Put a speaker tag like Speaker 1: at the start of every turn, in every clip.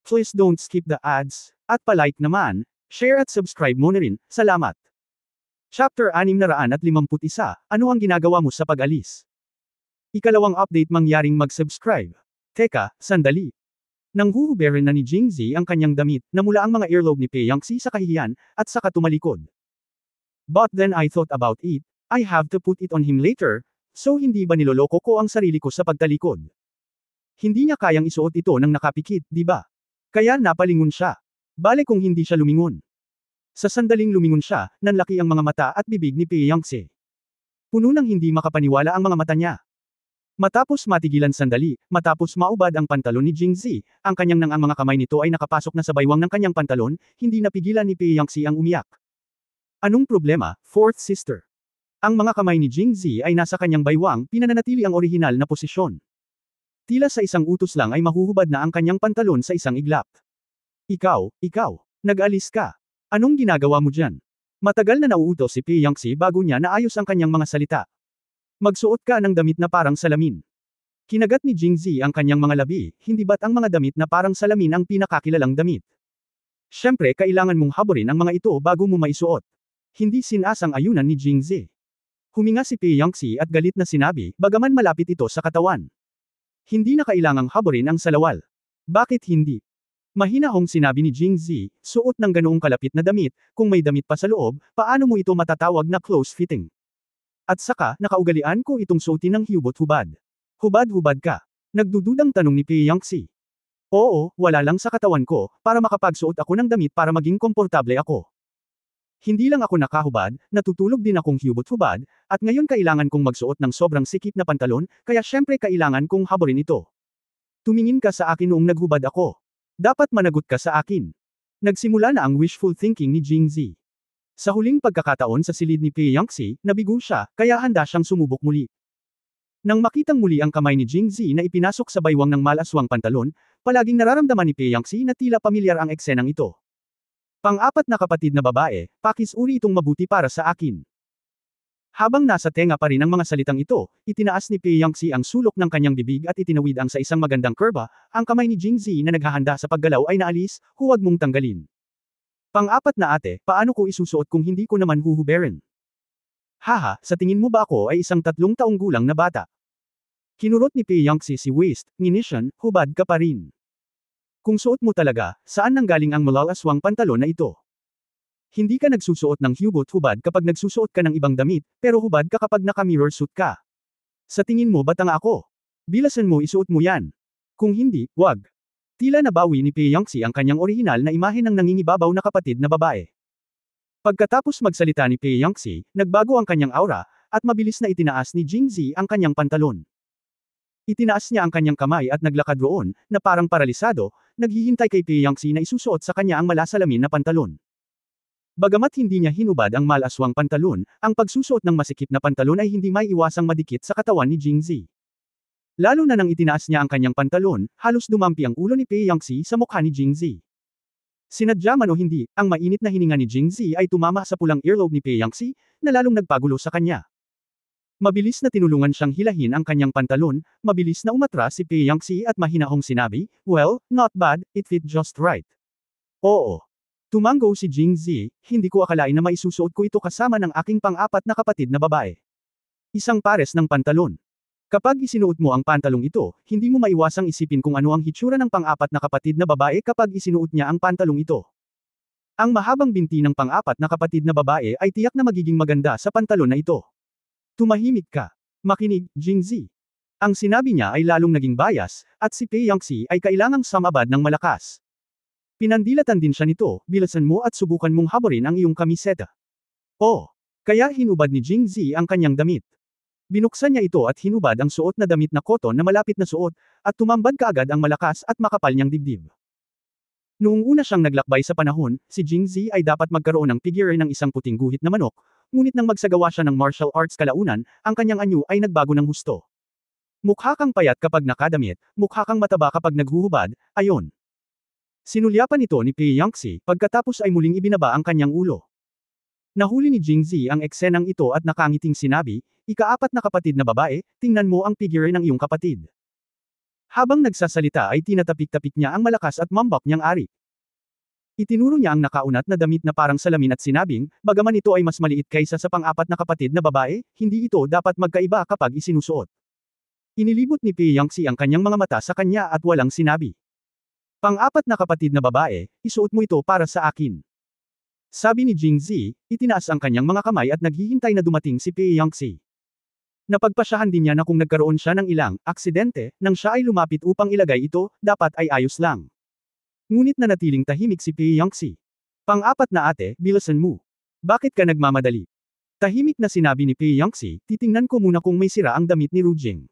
Speaker 1: Please don't skip the ads, at palike naman, share at subscribe mo na rin, salamat. Chapter 651, Ano ang ginagawa mo sa pag-alis? Ikalawang update mangyaring mag-subscribe. Teka, sandali. Nang huhuberin na ni Jingzi ang kanyang damit, namula ang mga earlobe ni Peyangxi sa kahihiyan, at saka tumalikod. But then I thought about it, I have to put it on him later, so hindi ba niloloko ko ang sarili ko sa pagtalikod? Hindi niya kayang isuot ito nang nakapikit, di ba? Kaya napalingon siya. Bale kung hindi siya lumingon. Sa sandaling lumingon siya, nanlaki ang mga mata at bibig ni Peyangxi. Puno ng hindi makapaniwala ang mga mata niya. Matapos matigilan sandali, matapos maubad ang pantalon ni Jingzi, ang kanyang ang mga kamay nito ay nakapasok na sa baywang ng kanyang pantalon, hindi napigilan ni Peyangxi ang umiyak. Anong problema, fourth sister? Ang mga kamay ni Jingzi ay nasa kanyang baywang, pinananatili ang orihinal na posisyon. Tila sa isang utos lang ay mahuhubad na ang kanyang pantalon sa isang iglap. Ikaw, nag-alis ka. Anong ginagawa mo dyan? Matagal na nauutos si Peyangxi bago niya naayos ang kanyang mga salita. Magsuot ka ng damit na parang salamin. Kinagat ni Jingzi ang kanyang mga labi, hindi ba't ang mga damit na parang salamin ang pinakakilalang damit? Siyempre kailangan mong haburin ang mga ito bago mo maisuot. Hindi sinasang-ayunan ni Jingzi. Huminga si Peyangxi at galit na sinabi, bagaman malapit ito sa katawan. Hindi na kailangang haburin ang salawal. Bakit hindi? Mahinahong sinabi ni Jingzi, suot ng ganoong kalapit na damit, kung may damit pa sa loob, paano mo ito matatawag na close-fitting? At saka, nakaugalian ko itong suotin ng hubot-hubad. Hubad-hubad ka. Nagdududang tanong ni Peyangxi. Oo, wala lang sa katawan ko, para makapagsuot ako ng damit para maging komportable ako. Hindi lang ako nakahubad, natutulog din akong hubot-hubad, at ngayon kailangan kong magsuot ng sobrang sikip na pantalon, kaya syempre kailangan kong haburin ito. Tumingin ka sa akin noong naghubad ako. Dapat managot ka sa akin. Nagsimula na ang wishful thinking ni Jingzi. Sa huling pagkakataon sa silid ni Peyangxi, nabigo siya, kaya handa siyang sumubok muli. Nang makitang muli ang kamay ni Jingzi na ipinasok sa baywang ng malaswang pantalon, palaging nararamdaman ni Peyangxi na tila pamilyar ang eksenang ito. Pang-apat na kapatid na babae, pakisuri itong mabuti para sa akin. Habang nasa tenga pa rin ang mga salitang ito, itinaas ni Peyangxi ang sulok ng kanyang bibig at itinawid ang sa isang magandang kurba, ang kamay ni Jingzi na naghahanda sa paggalaw ay naalis, huwag mong tanggalin. Pang-apat na ate, paano ko isusuot kung hindi ko naman huhuberin? Haha, sa tingin mo ba ako ay isang 3 taong gulang na bata? Kinurot ni Peyangxi si Waist, nginisyon, hubad ka pa rin. Kung suot mo talaga, saan nanggaling ang malalaswang pantalon na ito? Hindi ka nagsusuot ng hubot-hubad kapag nagsusuot ka ng ibang damit, pero hubad ka kapag naka-mirror suit ka. Sa tingin mo ba tanga ako? Bilasan mo isuot mo yan. Kung hindi, wag. Tila nabawi ni Peyangxi ang kanyang orihinal na imahe ng nangingibabaw na kapatid na babae. Pagkatapos magsalita ni Peyangxi, nagbago ang kanyang aura, at mabilis na itinaas ni Jingzi ang kanyang pantalon. Itinaas niya ang kanyang kamay at naglakad roon, na parang paralisado, naghihintay kay Peyangxi na isusuot sa kanya ang malasalamin na pantalon. Bagamat hindi niya hinubad ang malaswang pantalon, ang pagsusuot ng masikip na pantalon ay hindi may iwasang madikit sa katawan ni Jingzi. Lalo na nang itinaas niya ang kanyang pantalon, halos dumampi ang ulo ni Peyangxi sa mukha ni Jingzi. Sinadya man o hindi, ang mainit na hininga ni Jingzi ay tumama sa pulang earlobe ni Peyangxi, na lalong nagpagulo sa kanya. Mabilis na tinulungan siyang hilahin ang kanyang pantalon, mabilis na umatras si Peyangxi at mahinahong sinabi, well, not bad, it fit just right. Oo. Tumanggo si Jingzi, hindi ko akalain na maisusuot ko ito kasama ng aking pang-apat na kapatid na babae. Isang pares ng pantalon. Kapag isinuot mo ang pantalong ito, hindi mo maiwasang isipin kung ano ang hitsura ng pang-apat na kapatid na babae kapag isinuot niya ang pantalong ito. Ang mahabang binti ng pang-apat na kapatid na babae ay tiyak na magiging maganda sa pantalon na ito. Tumahimik ka. Makinig, Jingzi. Ang sinabi niya ay lalong naging bias, at si Peyangxi ay kailangang sumabad ng malakas. Pinandilatan din siya nito, bilasan mo at subukan mong haburin ang iyong kamiseta. Oh, kaya hinubad ni Jingzi ang kanyang damit. Binuksan niya ito at hinubad ang suot na damit na koton na malapit na suot, at tumambad kaagad ang malakas at makapal niyang dibdib. Noong una siyang naglakbay sa panahon, si Jingzi ay dapat magkaroon ng figure ng isang puting guhit na manok, ngunit nang magsagawa siya ng martial arts kalaunan, ang kanyang anyo ay nagbago ng husto. Mukha kang payat kapag nakadamit, mukha kang mataba kapag naghuhubad, ayon. Sinulyapan ito ni Peyangxi, pagkatapos ay muling ibinaba ang kanyang ulo. Nahuli ni Jingzi ang eksenang ito at nakangiting sinabi, ika-4 na kapatid na babae, tingnan mo ang figure ng iyong kapatid. Habang nagsasalita ay tinatapik-tapik niya ang malakas at mambak niyang ari. Itinuro niya ang nakaunat na damit na parang salamin at sinabing, bagaman ito ay mas maliit kaysa sa pang-apat na kapatid na babae, hindi ito dapat magkaiba kapag isinusuot. Inilibot ni Pi Yangxi ang kanyang mga mata sa kanya at walang sinabi. Pang-apat na kapatid na babae, isuot mo ito para sa akin. Sabi ni Jingzi, itinaas ang kanyang mga kamay at naghihintay na dumating si Pi Yangxi. Napagpasyahan din niya na kung nagkaroon siya ng ilang aksidente, nang siya ay lumapit upang ilagay ito, dapat ay ayos lang. Ngunit nanatiling tahimik si Pi Yangxi. Pang-apat na ate, bilisan mo. Bakit ka nagmamadali? Tahimik na sinabi ni Pi Yangxi, titingnan ko muna kung may sira ang damit ni Rujing.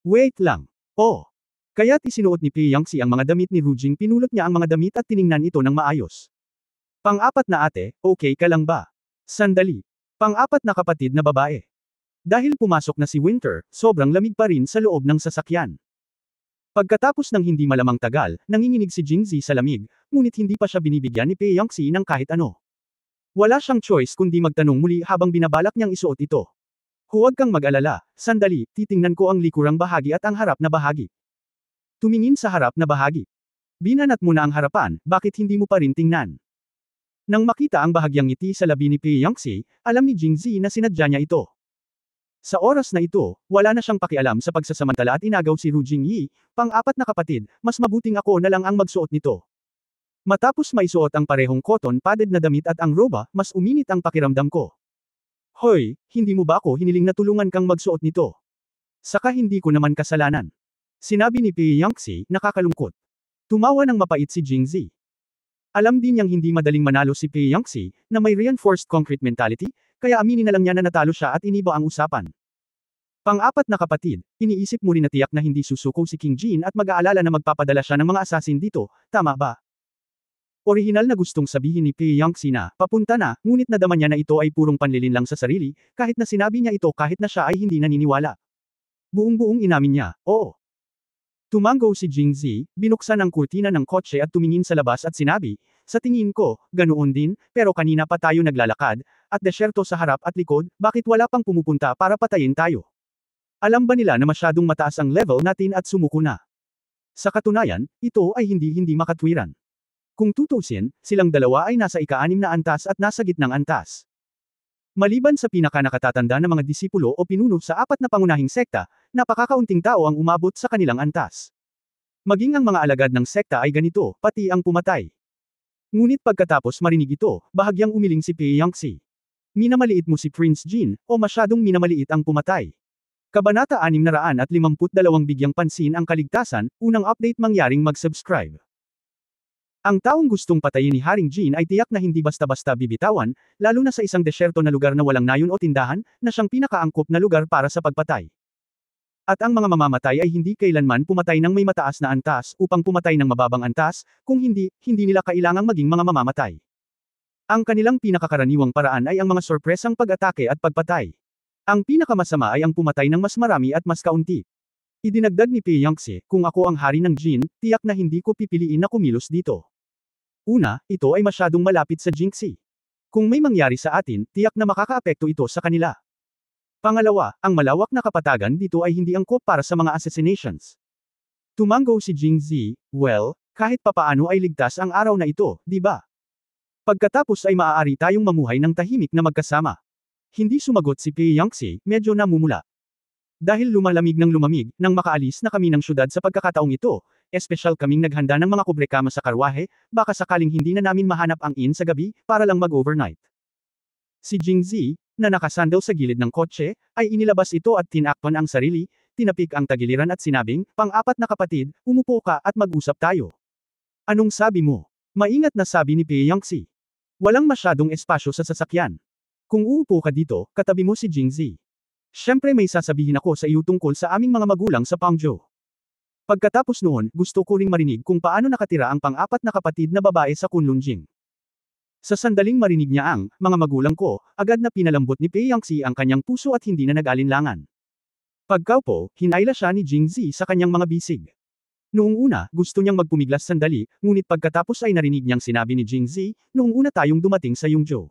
Speaker 1: Wait lang. Oh. Kaya't isinuot ni Pi Yangxi ang mga damit ni Rujing, pinulot niya ang mga damit at tiningnan ito ng maayos. Pang-apat na ate, okay ka lang ba? Sandali. Pang-apat na kapatid na babae. Dahil pumasok na si Winter, sobrang lamig pa rin sa loob ng sasakyan. Pagkatapos ng hindi malamang tagal, nanginginig si Jingzi sa lamig, ngunit hindi pa siya binibigyan ni Pi Yangxi ng kahit ano. Wala siyang choice kundi magtanong muli habang binabalak niyang isuot ito. Huwag kang mag-alala, sandali, titingnan ko ang likurang bahagi at ang harap na bahagi. Tumingin sa harap na bahagi. Binanat mo na ang harapan, bakit hindi mo pa rin tingnan? Nang makita ang bahagyang ngiti sa labi ni Pi Yangxi, alam ni Jingzi na sinadya niya ito. Sa oras na ito, wala na siyang pakialam sa pagsasamantala at inagaw si Ru Jingyi, pang-apat na kapatid, mas mabuting ako na lang ang magsuot nito. Matapos maisuot ang parehong cotton-padded na damit at ang roba, mas uminit ang pakiramdam ko. Hoy, hindi mo ba ako hiniling na tulungan kang magsuot nito? Saka hindi ko naman kasalanan. Sinabi ni Pi Yangxi, nakakalungkot. Tumawa ng mapait si Jingzi. Alam din niyang hindi madaling manalo si Pi Yangxi, na may reinforced concrete mentality, kaya aminin na lang niya na natalo siya at iniba ang usapan. Pang-apat na kapatid, iniisip mo rin na tiyak na hindi susuko si King Jin at mag-aalala na magpapadala siya ng mga assassin dito, tama ba? Orihinal na gustong sabihin ni Pi Yangxi na, papunta na, ngunit nadama niya na ito ay purong panlilin lang sa sarili, kahit na sinabi niya ito kahit na siya ay hindi naniniwala. Buong-buong inamin niya, oo. Tumango si Jingzi, binuksan ang kurtina ng kotse at tumingin sa labas at sinabi, sa tingin ko, ganoon din, pero kanina pa tayo naglalakad, at desyerto sa harap at likod, bakit wala pang pumupunta para patayin tayo? Alam ba nila na masyadong mataas ang level natin at sumuko na? Sa katunayan, ito ay hindi makatwiran. Kung tutusin, silang dalawa ay nasa ika-6 na antas at nasa gitnang antas. Maliban sa pinaka-nakatatanda na mga disipulo o pinuno sa 4 na pangunahing sekta, napakakaunting tao ang umabot sa kanilang antas. Maging ang mga alagad ng sekta ay ganito, pati ang pumatay. Ngunit pagkatapos marinig ito, bahagyang umiling si Pi Yangxi. Minamaliit mo si Prince Jin, o masyadong minamaliit ang pumatay. Kabanata 652 Bigyang pansin ang kaligtasan, unang update mangyaring mag-subscribe. Ang taong gustong patayin ni Haring Jin ay tiyak na hindi basta-basta bibitawan, lalo na sa isang desyerto na lugar na walang nayon o tindahan, na siyang pinakaangkop na lugar para sa pagpatay. At ang mga mamamatay ay hindi kailanman pumatay ng may mataas na antas upang pumatay ng mababang antas, kung hindi nila kailangang maging mga mamamatay. Ang kanilang pinakakaraniwang paraan ay ang mga sorpresang pag-atake at pagpatay. Ang pinakamasama ay ang pumatay ng mas marami at mas kaunti. Idinagdag ni Pi Yangxi, kung ako ang hari ng Jin, tiyak na hindi ko pipiliin na kumilos dito. Una, ito ay masyadong malapit sa Jingxi. Kung may mangyari sa atin, tiyak na makakaapekto ito sa kanila. Pangalawa, ang malawak na kapatagan dito ay hindi angkop para sa mga assassinations. Tumango si Jingzi, well, kahit papaano ay ligtas ang araw na ito, di ba? Pagkatapos ay maaari tayong mamuhay ng tahimik na magkasama. Hindi sumagot si Pi Yangxi, medyo namumula. Dahil lumalamig ng lumamig, nang makaalis na kami ng syudad sa pagkakataong ito, espesyal kaming naghanda ng mga kubrekama sa karwahe, baka sakaling hindi na namin mahanap ang inn sa gabi, para lang mag-overnight. Si Jingzi, na nakasandal sa gilid ng kotse, ay inilabas ito at tinakpan ang sarili, tinapik ang tagiliran at sinabing, pang-apat na kapatid, umupo ka at mag-usap tayo. Anong sabi mo? Maingat na sabi ni Pi Yangxi. Walang masyadong espasyo sa sasakyan. Kung uupo ka dito, katabi mo si Jingzi. Siyempre may sasabihin ako sa iyo tungkol sa aming mga magulang sa Pangzhou. Pagkatapos noon, gusto ko ring marinig kung paano nakatira ang pang-apat na kapatid na babae sa Kunlunjing. Sa sandaling marinig niya ang, mga magulang ko, agad na pinalambot ni Pi Yangxi ang kanyang puso at hindi na nag-alinlangan. Pagkaupo, hinayla siya ni Jingzi sa kanyang mga bisig. Noong una, gusto niyang magpumiglas sandali, ngunit pagkatapos ay narinig niyang sinabi ni Jingzi, noong una tayong dumating sa Yongzhou.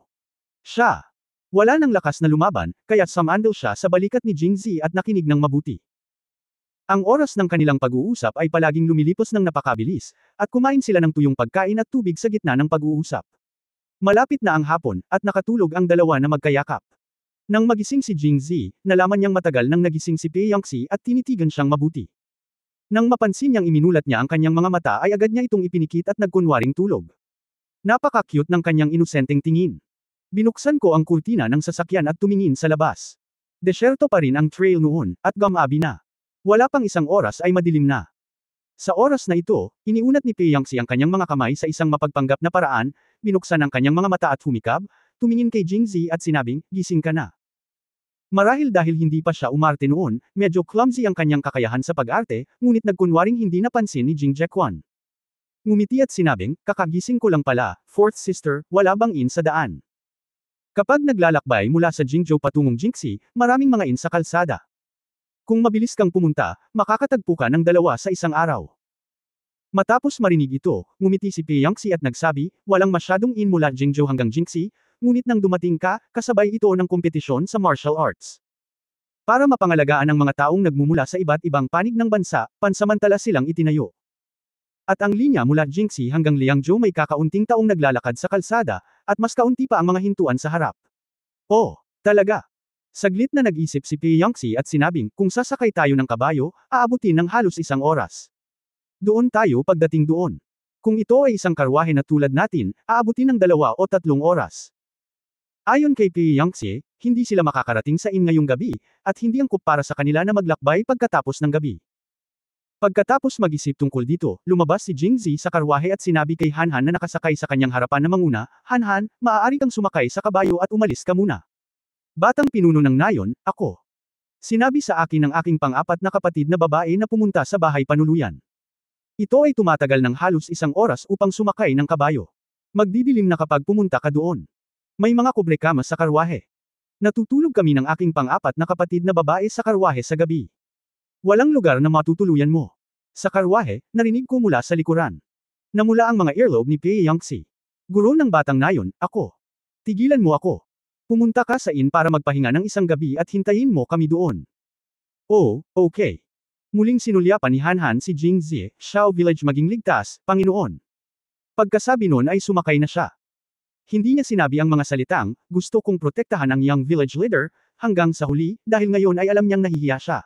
Speaker 1: Siya. Wala nang lakas na lumaban, kaya't sumandal siya sa balikat ni Jingzi at nakinig ng mabuti. Ang oras ng kanilang pag-uusap ay palaging lumilipos ng napakabilis, at kumain sila ng tuyong pagkain at tubig sa gitna ng pag-uusap. Malapit na ang hapon, at nakatulog ang dalawa na magkayakap. Nang magising si Jingzi, nalaman niyang matagal nang nagising si Pei Yangxi at tinitigan siyang mabuti. Nang mapansin niyang iminulat niya ang kanyang mga mata ay agad niya itong ipinikit at nagkunwaring tulog. Napaka-cute ng kanyang inosenteng tingin. Binuksan ko ang kurtina ng sasakyan at tumingin sa labas. Desyerto pa rin ang trail noon, at gamabi na. Wala pang isang oras ay madilim na. Sa oras na ito, iniunat ni Pei Yangxi ang kanyang mga kamay sa isang mapagpanggap na paraan, binuksan ang kanyang mga mata at humikab, tumingin kay Jingzi at sinabing, gising ka na. Marahil dahil hindi pa siya umarte noon, medyo clumsy ang kanyang kakayahan sa pag-arte, ngunit nagkunwaring hindi napansin ni Jing Jekwan. Ngumiti at sinabing, kakagising ko lang pala, fourth sister, wala bang in sa daan. Kapag naglalakbay mula sa Jingzhou patungong Jingxi, maraming mga in sa kalsada. Kung mabilis kang pumunta, makakatagpo ka ng dalawa sa isang araw. Matapos marinig ito, ngumiti si Pei Yangxi at nagsabi, walang masyadong in mula Jingzhou hanggang Jingxi, ngunit nang dumating ka, kasabay ito ng kompetisyon sa martial arts. Para mapangalagaan ang mga taong nagmumula sa iba't ibang panig ng bansa, pansamantala silang itinayo. At ang linya mula Jingxi hanggang Liangzhou may kakaunting taong naglalakad sa kalsada, at mas kaunti pa ang mga hintuan sa harap. Oh, talaga? Saglit na nag-isip si Pei Yangxi at sinabing, kung sasakay tayo ng kabayo, aabutin ng halos isang oras. Doon tayo pagdating doon. Kung ito ay isang karwahe na tulad natin, aabutin ng 2 o 3 oras. Ayon kay Pei Yangxi, hindi sila makakarating sa in ngayong gabi, at hindi angkop para sa kanila na maglakbay pagkatapos ng gabi. Pagkatapos mag-isip tungkol dito, lumabas si Jingzi sa karwahe at sinabi kay Hanhan na nakasakay sa kanyang harapan na manguna, Hanhan, maaari kang sumakay sa kabayo at umalis ka muna. Batang pinuno ng nayon, ako. Sinabi sa akin ng aking pang-apat na kapatid na babae na pumunta sa bahay panuluyan. Ito ay tumatagal ng halos 1 oras upang sumakay ng kabayo. Magdidilim na kapag pumunta ka doon. May mga kubre-kama sa karwahe. Natutulog kami ng aking pang-apat na kapatid na babae sa karwahe sa gabi. Walang lugar na matutuluyan mo. Sa karwahe, narinig ko mula sa likuran. Namula ang mga earlobe ni Pei Yangxi. Guro ng batang nayon, ako. Tigilan mo ako. Pumunta ka sa in para magpahinga ng isang gabi at hintayin mo kami doon. Oh, okay. Muling sinulyapan ni Hanhan si Jingzi, Xiao Village maging ligtas, Panginoon. Pagkasabi nun ay sumakay na siya. Hindi niya sinabi ang mga salitang, gusto kong protektahan ang young village leader, hanggang sa huli, dahil ngayon ay alam niyang nahihiya siya.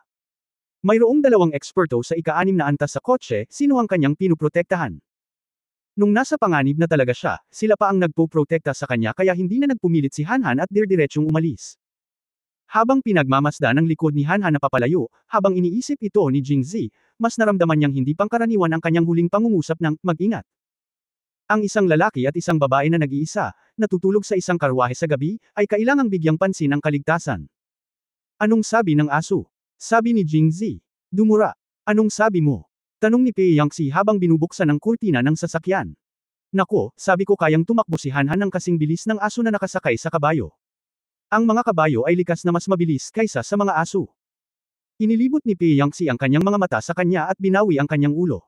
Speaker 1: Mayroong 2 eksperto sa ika-6 na antas sa kotse, sino ang kanyang pinuprotektahan. Nung nasa panganib na talaga siya, sila pa ang nagpo-protekta sa kanya kaya hindi na nagpumilit si Hanhan at dirdiretsong umalis. Habang pinagmamasda ng likod ni Hanhan na papalayo, habang iniisip ito ni Jingzi, mas naramdaman niyang hindi pangkaraniwan ang kanyang huling pangungusap ng, mag-ingat. Ang isang lalaki at isang babae na nag-iisa, natutulog sa isang karwahe sa gabi, ay kailangang bigyang pansin ang kaligtasan. Anong sabi ng aso? Sabi ni Jingzi. Dumura. Anong sabi mo? Tanong ni Pei Yangxi habang binubuksan ang kurtina ng sasakyan. Nako, sabi ko kayang tumakbo si Hanhan ng kasing bilis ng aso na nakasakay sa kabayo. Ang mga kabayo ay likas na mas mabilis kaysa sa mga aso. Inilibot ni Pei Yangxi ang kanyang mga mata sa kanya at binawi ang kanyang ulo.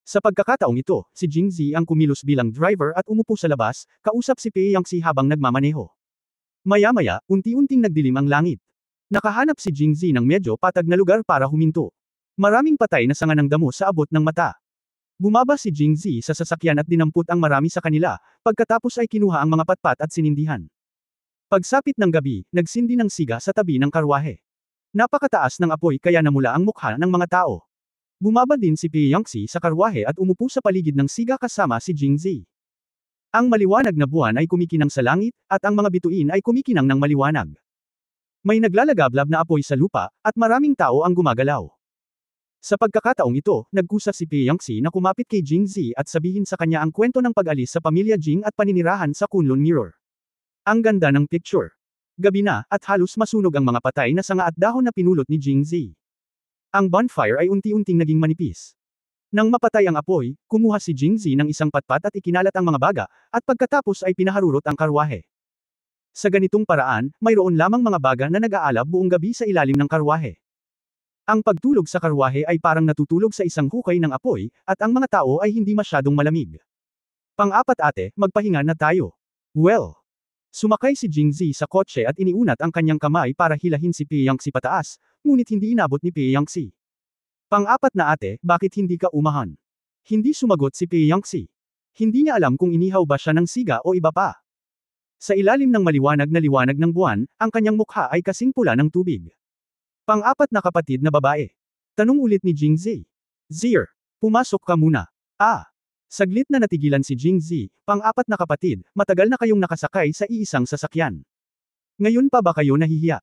Speaker 1: Sa pagkakataong ito, si Jingzi ang kumilos bilang driver at umupo sa labas, kausap si Pei Yangxi habang nagmamaneho. Maya-maya, unti-unting nagdilim ang langit. Nakahanap si Jingzi ng medyo patag na lugar para huminto. Maraming patay na sanga ng damo sa abot ng mata. Bumaba si Jingzi sa sasakyan at dinampot ang marami sa kanila, pagkatapos ay kinuha ang mga patpat at sinindihan. Pagsapit ng gabi, nagsindi ng siga sa tabi ng karwahe. Napakataas ng apoy kaya namula ang mukha ng mga tao. Bumaba din si Pei Yangxi sa karwahe at umupo sa paligid ng siga kasama si Jingzi. Ang maliwanag na buwan ay kumikinang sa langit, at ang mga bituin ay kumikinang ng maliwanag. May naglalagablab na apoy sa lupa, at maraming tao ang gumagalaw. Sa pagkakataong ito, nagkusa si Pei Yangxi na kumapit kay Jingzi at sabihin sa kanya ang kwento ng pag-alis sa pamilya Jing at paninirahan sa Kunlun Mirror. Ang ganda ng picture. Gabi na, at halos masunog ang mga patay na sanga at dahon na pinulot ni Jingzi. Ang bonfire ay unti-unting naging manipis. Nang mapatay ang apoy, kumuha si Jingzi ng isang patpat at ikinalat ang mga baga, at pagkatapos ay pinaharurot ang karwahe. Sa ganitong paraan, mayroon lamang mga baga na nag-aalab buong gabi sa ilalim ng karwahe. Ang pagtulog sa karwahe ay parang natutulog sa isang hukay ng apoy, at ang mga tao ay hindi masyadong malamig. Pang-apat ate, magpahinga na tayo. Well. Sumakay si Jingzi sa kotse at iniunat ang kanyang kamay para hilahin si Pei Yangxi pataas, ngunit hindi inabot ni Pei Yangxi. Pang-apat na ate, bakit hindi ka umahan? Hindi sumagot si Peyangxi. Hindi niya alam kung inihaw ba siya ng siga o iba pa. Sa ilalim ng maliwanag na liwanag ng buwan, ang kanyang mukha ay kasing pula ng tubig. Pang-apat na kapatid na babae. Tanong ulit ni Jingzi. Zier, pumasok ka muna. Saglit na natigilan si Jingzi, pang-apat na kapatid, matagal na kayong nakasakay sa iisang sasakyan. Ngayon pa ba kayo nahihiya?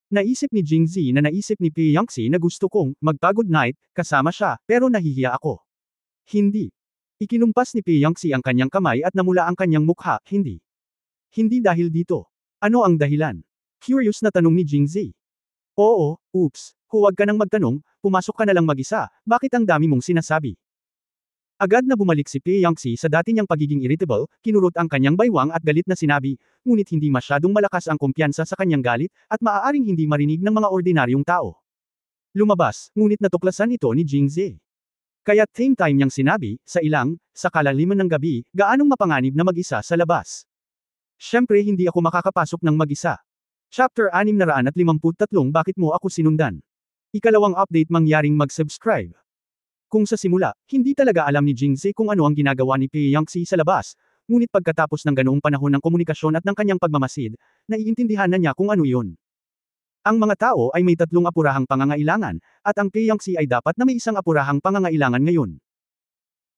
Speaker 1: Naisip ni Jingzi na naisip ni Peyangxi na gusto kong mag-good night kasama siya, pero nahihiya ako. Hindi. Ikinumpas ni Peyangxi ang kanyang kamay at namula ang kanyang mukha, hindi. Hindi dahil dito. Ano ang dahilan? Curious na tanong ni Jingzi. Oo, oops, huwag ka nang magtanong, pumasok ka na lang mag-isa, bakit ang dami mong sinasabi? Agad na bumalik si Peyangxi sa dati niyang pagiging irritable, kinurot ang kanyang baywang at galit na sinabi, ngunit hindi masyadong malakas ang kumpiyansa sa kanyang galit, at maaaring hindi marinig ng mga ordinaryong tao. Lumabas, ngunit natuklasan ito ni Jingzi. Kaya't same time niyang sinabi, sa kalaliman ng gabi, gaanong mapanganib na mag-isa sa labas. Siyempre hindi ako makakapasok ng mag-isa. Chapter 653 Bakit mo ako sinundan? Ikalawang update mangyaring mag-subscribe. Kung sa simula, hindi talaga alam ni Jingzi kung ano ang ginagawa ni Peyangxi sa labas, ngunit pagkatapos ng ganoong panahon ng komunikasyon at ng kanyang pagmamasid, naiintindihan na niya kung ano iyon. Ang mga tao ay may tatlong apurahang pangangailangan, at ang Peyangxi ay dapat na may isang apurahang pangangailangan ngayon.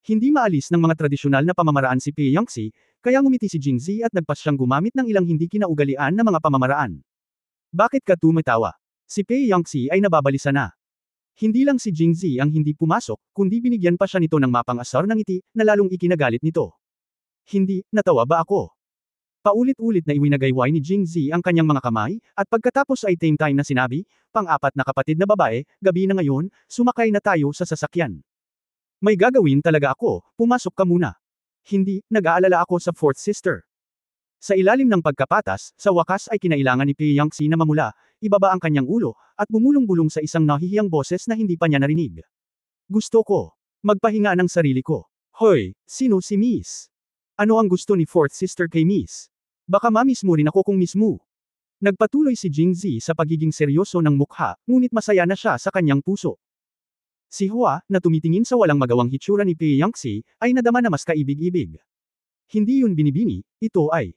Speaker 1: Hindi maalis ng mga tradisyonal na pamamaraan si Peyangxi, kaya ngumiti si Jingzi at nagpas siyang gumamit ng ilang hindi kinaugalian na mga pamamaraan. Bakit ka tumatawa? Si Peyangxi ay nababalisa na. Hindi lang si Jingzi ang hindi pumasok, kundi binigyan pa siya nito ng mapang-asar ng ngiti, na lalong ikinagalit nito. Hindi, natawa ba ako? Paulit-ulit na iwinagayway ni Jingzi ang kanyang mga kamay, at pagkatapos ay same time na sinabi, pang-apat na kapatid na babae, gabi na ngayon, sumakay na tayo sa sasakyan. May gagawin talaga ako, pumasok ka muna. Hindi, nag-aalala ako sa fourth sister. Sa ilalim ng pagkapatas, sa wakas ay kinailangan ni Peyangxi na mamula, ibaba ang kanyang ulo, at bumulong-bulong sa isang nahihiyang boses na hindi pa niya narinig. Gusto ko magpahinga ng sarili ko. Hoy, sino si Miss? Ano ang gusto ni fourth sister kay Miss? Baka mamiss mo rin ako kung miss mo. Nagpatuloy si Jingzi sa pagiging seryoso ng mukha, ngunit masaya na siya sa kanyang puso. Si Hua, na tumitingin sa walang magawang hitsura ni Peyangxi, ay nadama na mas kaibig-ibig. Hindi yun binibini, ito ay.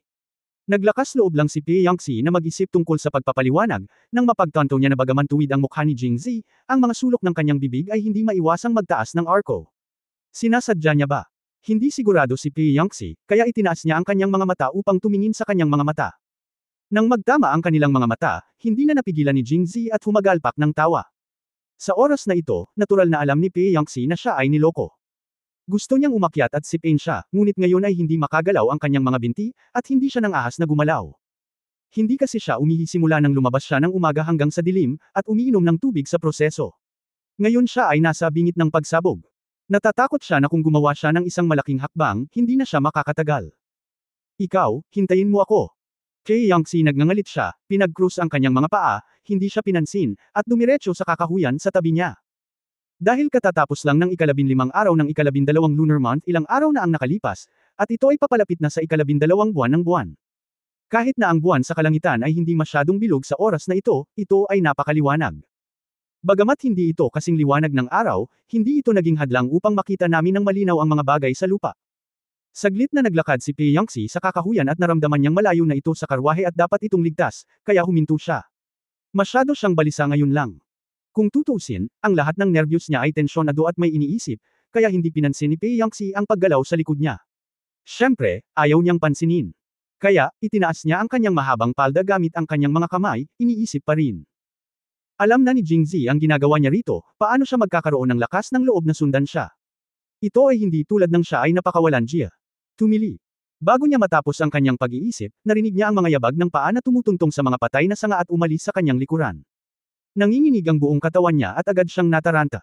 Speaker 1: Naglakas loob lang si Peyangxi na mag-isip tungkol sa pagpapaliwanag, nang mapagtanto niya na bagaman tuwid ang mukha ni Jingzi, ang mga sulok ng kanyang bibig ay hindi maiwasang magtaas ng arko. Sinasadya niya ba? Hindi sigurado si Peyangxi, kaya itinaas niya ang kanyang mga mata upang tumingin sa kanyang mga mata. Nang magtama ang kanilang mga mata, hindi na napigilan ni Jingzi at humagalpak ng tawa. Sa oras na ito, natural na alam ni Peyangxi na siya ay niloko. Gusto niyang umakyat at sipin siya, ngunit ngayon ay hindi makagalaw ang kanyang mga binti, at hindi siya nang ahas na gumalaw. Hindi kasi siya umihi simula nang lumabas siya ng umaga hanggang sa dilim, at umiinom ng tubig sa proseso. Ngayon siya ay nasa bingit ng pagsabog. Natatakot siya na kung gumawa siya ng isang malaking hakbang, hindi na siya makakatagal. Ikaw, hintayin mo ako. Peyangxi nagngangalit siya, pinag-cruise ang kanyang mga paa, hindi siya pinansin, at dumiretso sa kakahuyan sa tabi niya. Dahil katatapos lang ng 15 araw ng 12 lunar month, ilang araw na ang nakalipas, at ito ay papalapit na sa 12 buwan ng buwan. Kahit na ang buwan sa kalangitan ay hindi masyadong bilog sa oras na ito ay napakaliwanag. Bagamat hindi ito kasing liwanag ng araw, hindi ito naging hadlang upang makita namin ng malinaw ang mga bagay sa lupa. Saglit na naglakad si Peyangxi sa kakahuyan at naramdaman niyang malayo na ito sa karwahe at dapat itong ligtas, kaya huminto siya. Masyado siyang balisa ngayon lang. Kung tutuusin, ang lahat ng nervyos niya ay tensyonado at may iniisip, kaya hindi pinansin ni Peyangxi ang paggalaw sa likod niya. Siyempre, ayaw niyang pansinin. Kaya, itinaas niya ang kanyang mahabang palda gamit ang kanyang mga kamay, iniisip pa rin. Alam na ni Jingzi ang ginagawa niya rito, paano siya magkakaroon ng lakas ng loob na sundan siya. Ito ay hindi tulad ng siya ay napakawalan siya. Tumili. Bago niya matapos ang kanyang pag-iisip, narinig niya ang mga yabag ng paa na tumutuntong sa mga patay na sanga at umalis sa kanyang likuran. Nanginginig ang buong katawan niya at agad siyang nataranta.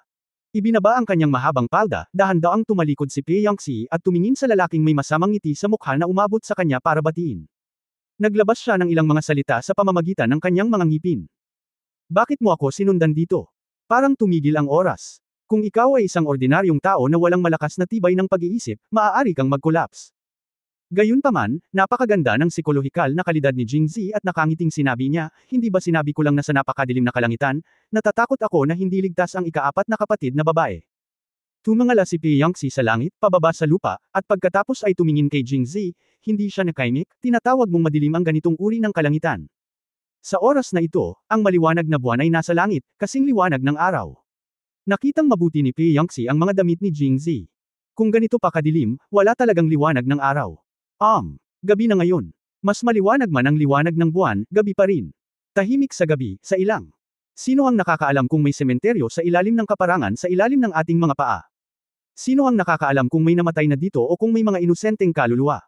Speaker 1: Ibinaba ang kanyang mahabang palda, dahan-daang tumalikod si Peyangxi at tumingin sa lalaking may masamang ngiti sa mukha na umabot sa kanya para batiin. Naglabas siya ng ilang mga salita sa pamamagitan ng kanyang mga ngipin. Bakit mo ako sinundan dito? Parang tumigil ang oras. Kung ikaw ay isang ordinaryong tao na walang malakas na tibay ng pag-iisip, maaari kang mag-collapse. Gayunpaman, napakaganda ng psikolohikal na kalidad ni Jingzi at nakangiting sinabi niya, hindi ba sinabi ko lang na sa napakadilim na kalangitan, natatakot ako na hindi ligtas ang ikaapat na kapatid na babae. Tumingala si Piangxi sa langit, pababa sa lupa, at pagkatapos ay tumingin kay Jingzi, hindi siya nakaimik, tinatawag mong madilim ang ganitong uri ng kalangitan. Sa oras na ito, ang maliwanag na buwan ay nasa langit, kasing liwanag ng araw. Nakitang mabuti ni Piangxi ang mga damit ni Jingzi. Kung ganito pa kadilim, wala talagang liwanag ng araw. Gabi na ngayon. Mas maliwanag man ang liwanag ng buwan, gabi pa rin. Tahimik sa gabi, sa ilang. Sino ang nakakaalam kung may sementeryo sa ilalim ng kaparangan sa ilalim ng ating mga paa? Sino ang nakakaalam kung may namatay na dito o kung may mga inosenteng kaluluwa?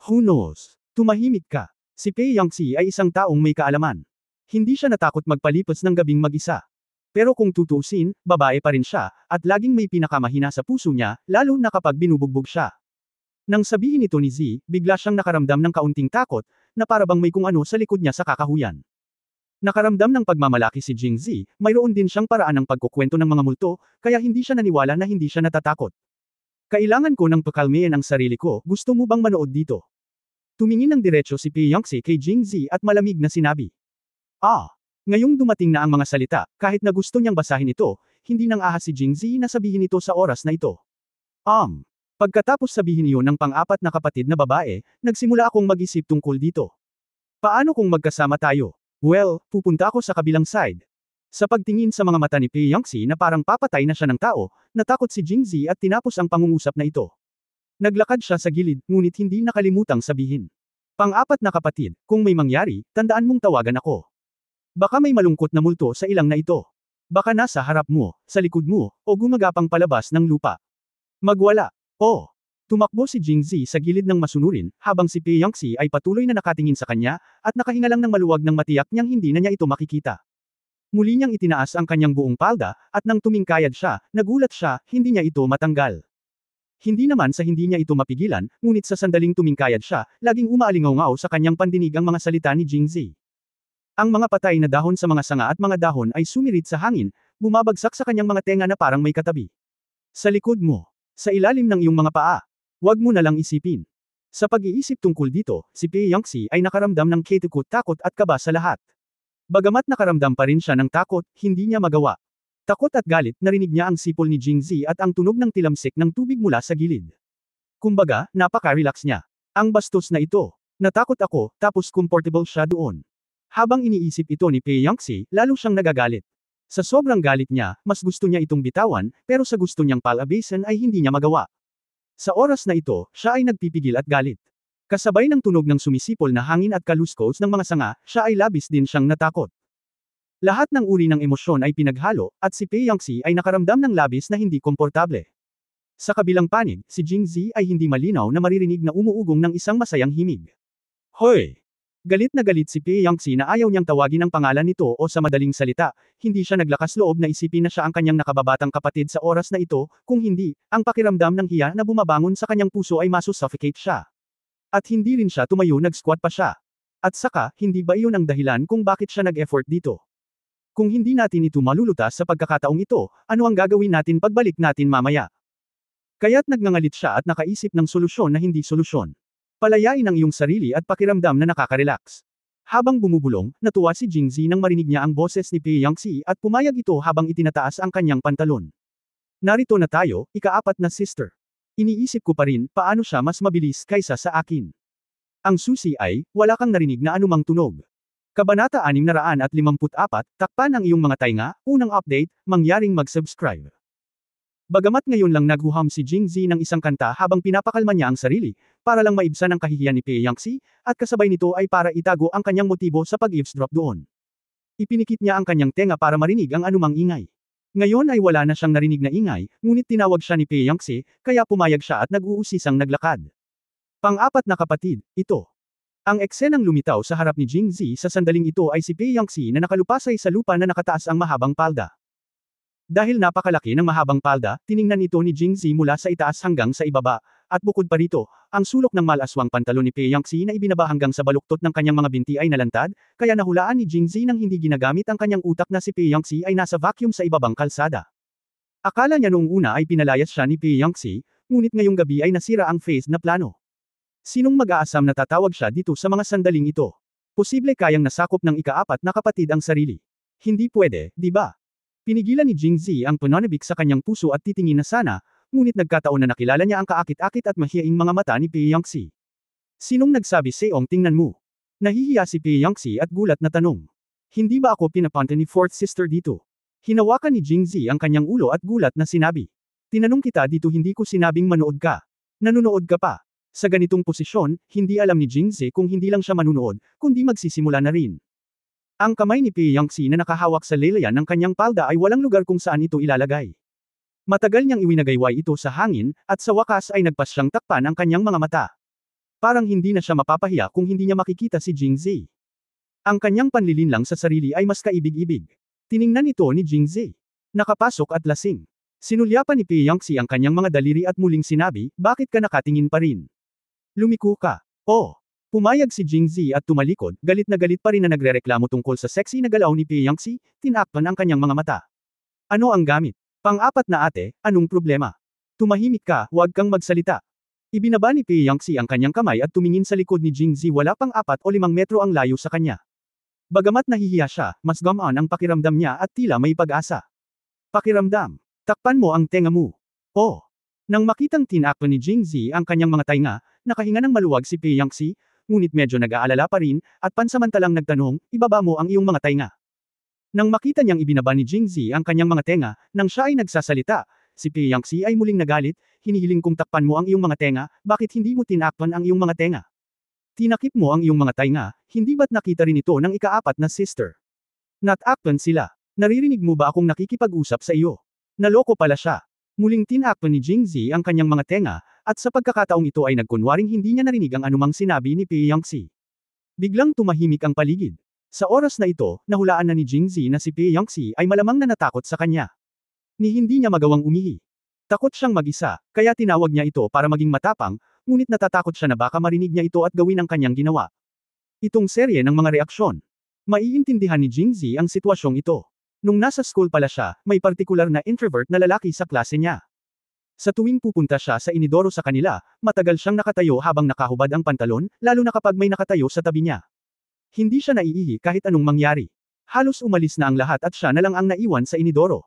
Speaker 1: Who knows? Tumahimik ka. Si Piangxi ay isang taong may kaalaman. Hindi siya natakot magpalipas ng gabing mag-isa. Pero kung tutuusin, babae pa rin siya, at laging may pinakamahina sa puso niya, lalo na kapag binubugbog siya. Nang sabihin ito ni Z, bigla siyang nakaramdam ng kaunting takot, na parabang may kung ano sa likod niya sa kakahuyan. Nakaramdam ng pagmamalaki si Jingzi, mayroon din siyang paraan ng pagkukwento ng mga multo, kaya hindi siya naniwala na hindi siya natatakot. Kailangan ko ng pakalmayan ang sarili ko, gusto mo bang manood dito? Tumingin ng diretso si Piangxi kay Jingzi at malamig na sinabi. Ngayong dumating na ang mga salita, kahit na gusto niyang basahin ito, hindi nang ahas si Jingzi na sabihin ito sa oras na ito. Pagkatapos sabihin iyon ng pang-apat na kapatid na babae, nagsimula akong mag-isip tungkol dito. Paano kung magkasama tayo? Well, pupunta ako sa kabilang side. Sa pagtingin sa mga mata ni Piangxi na parang papatay na siya ng tao, natakot si Jingzi at tinapos ang pangungusap na ito. Naglakad siya sa gilid, ngunit hindi nakalimutang sabihin. Pang-apat na kapatid, kung may mangyari, tandaan mong tawagan ako. Baka may malungkot na multo sa ilang na ito. Baka nasa harap mo, sa likod mo, o gumagapang palabas ng lupa. Magwala. Tumakbo si Jingzi sa gilid ng masunurin, habang si Piangxi ay patuloy na nakatingin sa kanya, at nakahinga lang ng maluwag ng matiyak niyang hindi na niya ito makikita. Muli niyang itinaas ang kanyang buong palda, at nang tumingkayad siya, nagulat siya, hindi niya ito matanggal. Hindi naman sa hindi niya ito mapigilan, ngunit sa sandaling tumingkayad siya, laging umaalingaw-ngaw sa kanyang pandinig ang mga salita ni Jingzi. Ang mga patay na dahon sa mga sanga at mga dahon ay sumirit sa hangin, bumabagsak sa kanyang mga tenga na parang may katabi. Sa likod mo. Sa ilalim ng iyong mga paa. Huwag mo na lang isipin. Sa pag-iisip tungkol dito, si Piangxi ay nakaramdam ng takot at kaba sa lahat. Bagamat nakaramdam pa rin siya ng takot, hindi niya magawa. Takot at galit, narinig niya ang sipol ni Jingzi at ang tunog ng tilamsik ng tubig mula sa gilid. Kumbaga, napaka-relax niya. Ang bastos na ito. Natakot ako, tapos comfortable siya doon. Habang iniisip ito ni Piangxi, lalo siyang nagagalit. Sa sobrang galit niya, mas gusto niya itong bitawan, pero sa gusto niyang palabasin ay hindi niya magawa. Sa oras na ito, siya ay nagpipigil at galit. Kasabay ng tunog ng sumisipol na hangin at kaluskos ng mga sanga, siya ay labis din siyang natakot. Lahat ng uri ng emosyon ay pinaghalo, at si Piangxi ay nakaramdam ng labis na hindi komportable. Sa kabilang panig, si Jingzi ay hindi malinaw na maririnig na umuugong ng isang masayang himig. Hoy! Galit na galit si Piangxi na ayaw niyang tawagin ang pangalan nito o sa madaling salita, hindi siya naglakas loob na isipin na siya ang kanyang nakababatang kapatid sa oras na ito, kung hindi, ang pakiramdam ng hiya na bumabangon sa kanyang puso ay masusuffocate siya. At hindi rin siya tumayo, nag-squat pa siya. At saka, hindi ba iyon ang dahilan kung bakit siya nag-effort dito? Kung hindi natin ito malulutas sa pagkakataong ito, ano ang gagawin natin pagbalik natin mamaya? Kaya't nagngangalit siya at nakaisip ng solusyon na hindi solusyon. Palayain ang iyong sarili at pakiramdam na nakaka-relax. Habang bumubulong, natuwa si Jingzi nang marinig niya ang boses ni Piangxi at pumayag ito habang itinataas ang kanyang pantalon. Narito na tayo, ika-4 na sister. Iniisip ko pa rin, paano siya mas mabilis kaysa sa akin. Ang susi ay, wala kang narinig na anumang tunog. Kabanata 654, takpan ang iyong mga tainga, unang update, mangyaring mag-subscribe. Bagamat ngayon lang naguham si Jingzi ng isang kanta habang pinapakalma niya ang sarili, para lang maibsan ang kahihiyan ni Piangxi, at kasabay nito ay para itago ang kanyang motibo sa pag-eavesdrop doon. Ipinikit niya ang kanyang tenga para marinig ang anumang ingay. Ngayon ay wala na siyang narinig na ingay, ngunit tinawag siya ni Piangxi, kaya pumayag siya at nag-uusisang naglakad. Pang-4 na kapatid, ito. Ang eksenang lumitaw sa harap ni Jingzi sa sandaling ito ay si Piangxi na nakalupasay sa lupa na nakataas ang mahabang palda. Dahil napakalaki ng mahabang palda, tiningnan ito ni Jingzi mula sa itaas hanggang sa ibaba, at bukod pa rito, ang sulok ng malaswang pantalon ni Piangxi na ibinaba hanggang sa baluktot ng kanyang mga binti ay nalantad, kaya nahulaan ni Jingzi nang hindi ginagamit ang kanyang utak na si Piangxi ay nasa vacuum sa ibabang kalsada. Akala niya noong una ay pinalayas siya ni Piangxi, ngunit ngayong gabi ay nasira ang phase na plano. Sinong mag-aasam na tatawag siya dito sa mga sandaling ito? Posible kayang nasakop ng ika-4 na kapatid ang sarili. Hindi pwede, di ba? Pinigilan ni Jingzi ang pananabik sa kanyang puso at titingin na sana, ngunit nagkataon na nakilala niya ang kaakit-akit at mahiyaing mga mata ni Pei Yangxi. Sinong nagsabi Seong tingnan mo? Nahihiya si Pei Yangxi at gulat na tanong. Hindi ba ako pinapunta ni fourth sister dito? Hinawakan ni Jingzi ang kanyang ulo at gulat na sinabi. Tinanong kita dito, hindi ko sinabing manood ka. Nanunood ka pa. Sa ganitong posisyon, hindi alam ni Jingzi kung hindi lang siya manunood, kundi magsisimula na rin. Ang kamay ni Pei Yangxi na nakahawak sa lelayan ng kanyang palda ay walang lugar kung saan ito ilalagay. Matagal niyang iwinagayway ito sa hangin, at sa wakas ay nagpas siyang takpan ang kanyang mga mata. Parang hindi na siya mapapahiya kung hindi niya makikita si Jingzi. Ang kanyang panlilinlang sa sarili ay mas kaibig-ibig. Tiningnan ito ni Jingzi. Nakapasok at lasing. Sinulyapan ni Pei Yangxi ang kanyang mga daliri at muling sinabi, bakit ka nakatingin pa rin? Lumiko ka. Oh. Pumayag si Jingzi at tumalikod, galit na galit pa rin na nagrereklamo tungkol sa sexy na galaw ni Pei Yangxi, tinakpan ang kanyang mga mata. Ano ang gamit? Pang-apat na ate, anong problema? Tumahimik ka, huwag kang magsalita. Ibinaba ni Pei Yangxi ang kanyang kamay at tumingin sa likod ni Jingzi, wala pang 4 o 5 metro ang layo sa kanya. Bagamat nahihiya siya, mas gamaan ang pakiramdam niya at tila may pag-asa. Pakiramdam. Takpan mo ang tenga mo. Oh. Nang makitang tinakpan ni Jingzi ang kanyang mga tainga, nakahinga ng maluwag si Pei Yangxi, ngunit medyo nag-aalala pa rin, at pansamantalang nagtanong, ibaba mo ang iyong mga tainga. Nang makita niyang ibinaba ni Jingzi ang kanyang mga tenga, nang siya ay nagsasalita, si Pei Yangxi ay muling nagalit, hinihiling kong takpan mo ang iyong mga tenga, bakit hindi mo tinakpan ang iyong mga tenga? Tinakip mo ang iyong mga tainga, hindi ba't nakita rin ito ng ika-4 na sister? Natakpan sila. Naririnig mo ba akong nakikipag-usap sa iyo? Naloko pala siya. Muling tinakpan ni Jingzi ang kanyang mga tenga, at sa pagkakataong ito ay nagkunwaring hindi niya narinig ang anumang sinabi ni Pei Yangxi. Biglang tumahimik ang paligid. Sa oras na ito, nahulaan na ni Jingzi na si Pei Yangxi ay malamang na natakot sa kanya. Ni hindi niya magawang umihi. Takot siyang mag-isa, kaya tinawag niya ito para maging matapang, ngunit natatakot siya na baka marinig niya ito at gawin ang kanyang ginawa. Itong serye ng mga reaksyon. Maiintindihan ni Jingzi ang sitwasyong ito. Nung nasa school pala siya, may partikular na introvert na lalaki sa klase niya. Sa tuwing pupunta siya sa inidoro sa kanila, matagal siyang nakatayo habang nakahubad ang pantalon, lalo na kapag may nakatayo sa tabi niya. Hindi siya naiihi kahit anong mangyari. Halos umalis na ang lahat at siya na lang ang naiwan sa inidoro.